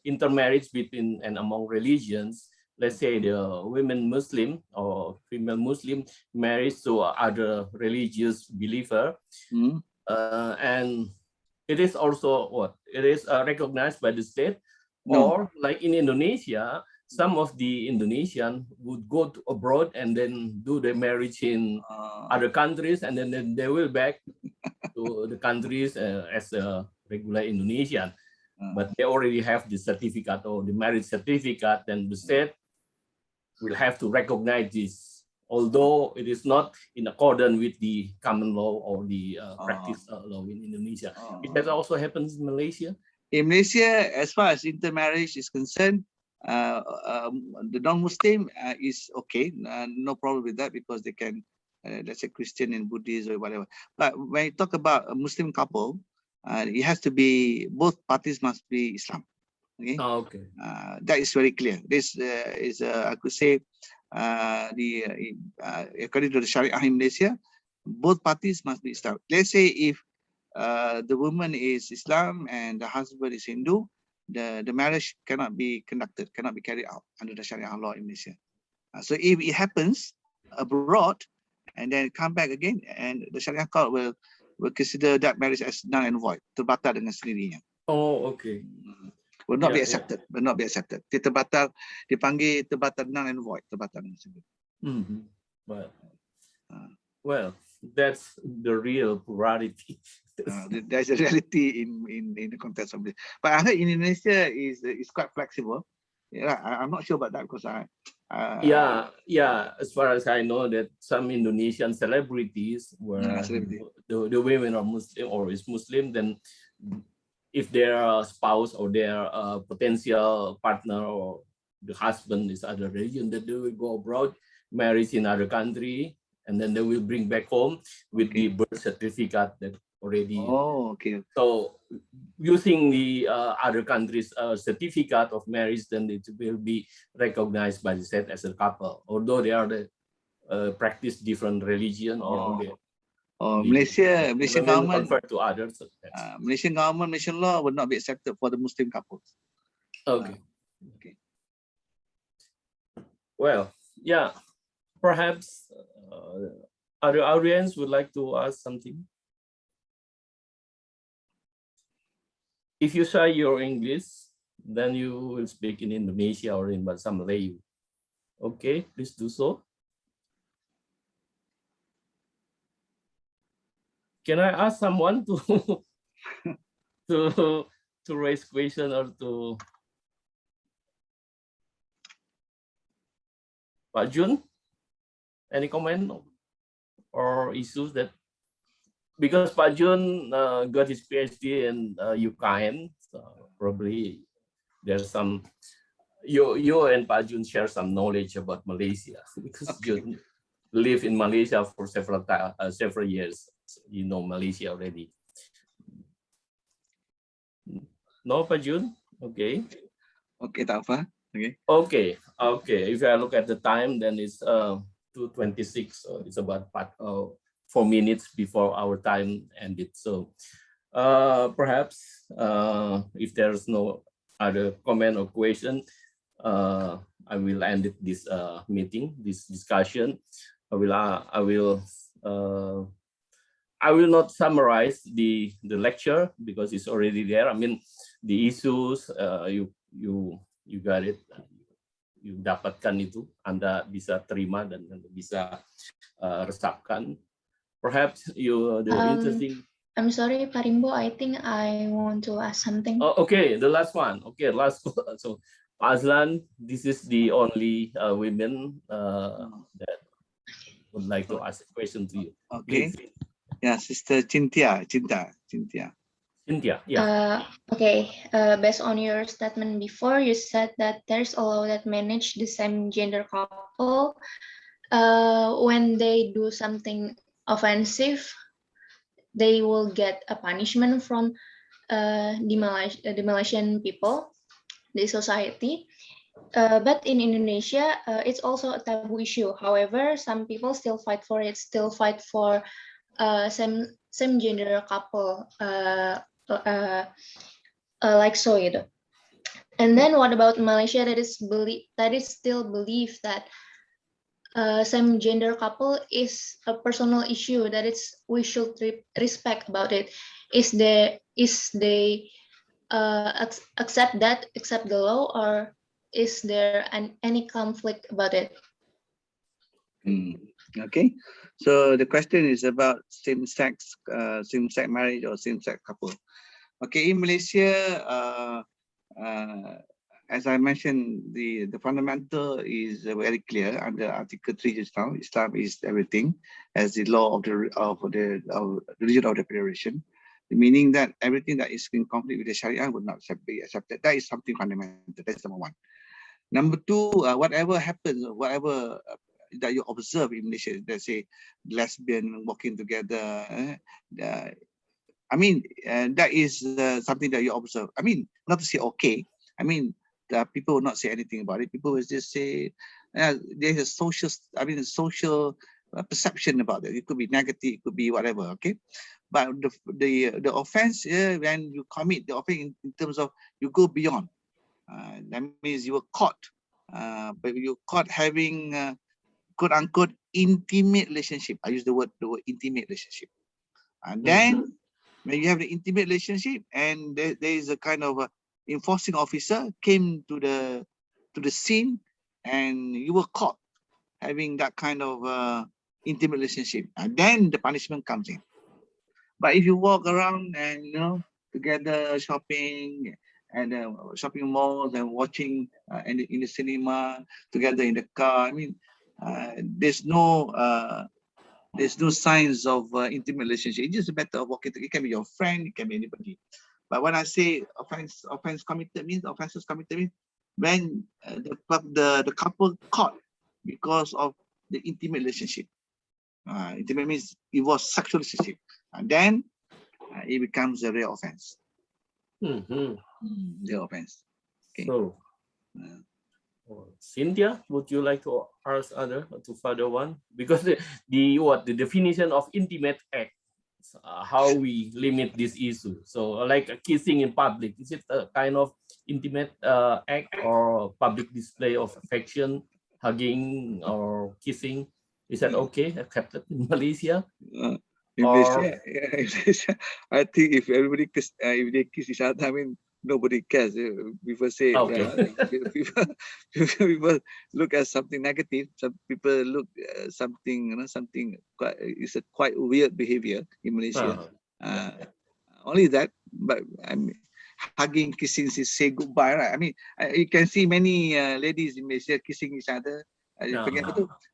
intermarriage between and among religions, let's say the women Muslim or female Muslim marries to other religious believer, and it is also what? It is recognized by the state, or like in Indonesia, some of the Indonesian would go to abroad and then do their marriage in other countries, and then they will back to the countries as a regular Indonesian. But they already have the certificate or the marriage certificate, and the state will have to recognize this, although it is not in accordance with the common law or the practice law in Indonesia. It has also happens in Malaysia. In Malaysia, as far as intermarriage is concerned, the non-Muslim is okay, no problem with that, because they can, let's say, Christian and Buddhist or whatever. But when you talk about a Muslim couple, it has to be, both parties must be Islam. Okay. That is very clear. This is, I could say, according to the Sharia in Malaysia, both parties must be Islam. Let's say if the woman is Islam and the husband is Hindu, the marriage cannot be conducted, cannot be carried out under the Sharia law in Malaysia. So if it happens abroad and then come back again, and the Sharia court will consider that marriage as null and void, terbatal dengan sendirinya. Okay. Will not be accepted. Will not be accepted. Dia terbatal, dipanggil terbatal, null and void, terbatal dengan sendirinya. Well, that's the real plurality. There's a reality in the context of this. But I heard in Indonesia is quite flexible. Yeah, I'm not sure about that, because as far as I know, that some Indonesian celebrities where the women are Muslim or is Muslim, then if their spouse or their potential partner or the husband is other religion, that they will go abroad, marry in other country, and then they will bring back home with the birth certificate that already. So using the other countries' certificate of marriage, then it will be recognized by the state as a couple, although they are practice different religion or Malaysian government convert to others. Malaysian government, Malaysian law would not be accepted for the Muslim couples. Okay. Well, yeah, perhaps other audience would like to ask something. If you say your English, then you will speak in Indonesia or in Bahasa Malay. Okay, please do so. Can I ask someone to to raise question or to Pak Jun? Any comment or issues that because Pak Jun got his PhD in UKM, so probably there's some you and Pak Jun share some knowledge about Malaysia because Jun lived in Malaysia for several years. So you know Malaysia already. No, Pak Jun? Okay. Okay, tak apa. Okay. Okay. If I look at the time, then it's 2:26. So it's about 4 minutes before our time ended. So perhaps if there's no other comment or question, I will end this meeting, this discussion. I will not summarize the lecture because it's already there. I mean, the issues you got it, you dapatkan itu, Anda bisa terima dan Anda bisa resapkan. Perhaps the interesting. I'm sorry, Pak Rimbo, I think I want to ask something. Oh, okay, the last one. Okay, last one. So, Azlan, this is the only women that would like to ask a question to you. Okay. Please. Yeah, Sister Cynthia. Cynthia, yeah. Okay, based on your statement before, you said that there's a law that manage the same gender couple when they do something offensive, they will get a punishment from the Malaysian people, the society. But in Indonesia, it's also a taboo issue. However, some people still fight for it, still fight for same gender couple, like so. And then what about Malaysia that is still believe that same gender couple is a personal issue, that we should respect about it. Is they accept the law, or is there any conflict about it? Okay, so the question is about same-sex marriage or same-sex couple. Okay, in Malaysia, as I mentioned, the fundamental is very clear under Article 3 just now. Islam is everything, as the law of the religion of the federation, meaning that everything that is in conflict with the Sharia would not be accepted. That is something fundamental. That's number one. Number two, whatever happens, whatever that you observe in Malaysia, let's say lesbian walking together, I mean, that is something that you observe. I mean, not to say okay. I mean, people will not say anything about it. People will just say there's a social, social perception about it. It could be negative, it could be whatever. Okay, but the offense, when you commit the offense in terms of you go beyond, that means you were caught, but you caught having quote unquote intimate relationship. I use the word intimate relationship, and then when you have the intimate relationship and there is a kind of enforcing officer came to the scene and you were caught having that kind of intimate relationship, and then the punishment comes in. But if you walk around and together shopping and shopping malls and watching in the cinema together in the car, I mean, there's no signs of intimate relationship. It's just a matter of walking. It can be your friend, it can be anybody. But when I say offense committed means offenses committed means when the couple caught because of the intimate relationship. Intimate means it was sexual relationship, and then it becomes a real offense. Real offense. Okay. So, Cynthia, would you like to ask to further one? Because the definition of intimate act, how we limit this issue. So like kissing in public, is it a kind of intimate act or public display of affection, hugging or kissing? Is that okay, accepted in Malaysia? In Malaysia, I think if everybody kiss each other, I mean, nobody cares. People say, people look at something negative. Some people look something, something is a quite weird behavior in Malaysia. Only that, but I mean, hugging, kissing is say goodbye, right? I mean, you can see many ladies in Malaysia kissing each other.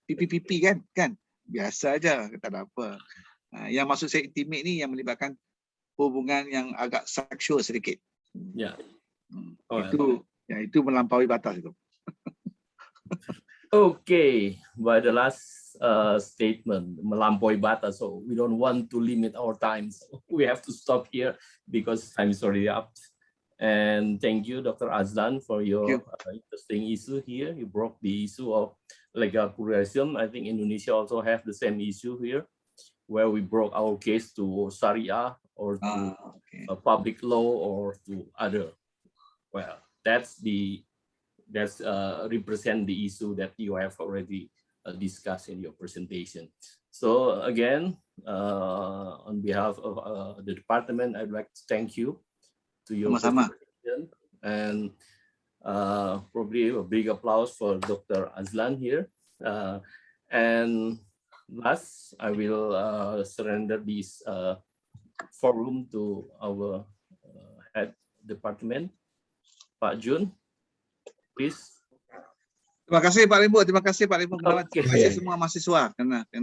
Pipi kan? Biasa aja, tak ada apa. Yang maksud saya intimate ni yang melibatkan hubungan yang agak seksual sedikit. Ya. Itu melampaui batas itu. Okay, by the last statement, melampaui batas, so we don't want to limit our time. So we have to stop here because time is already up. And thank you, Dr. Azlan, for your interesting issue here. You broke the issue of legal pluralism. I think Indonesia also have the same issue here, where we broke our case to Sharia or to a public law or to other. Well, that's represent the issue that you have already discussed in your presentation. So again, on behalf of the department, I'd like to thank you to your presentation, and probably a big applause for Dr. Azlan here. And last, I will surrender this forum to our head department, Pak Jun, please. Terima kasih Pak Rimbo, terima kasih Pak Rimbo Gunawan, terima kasih semua mahasiswa karena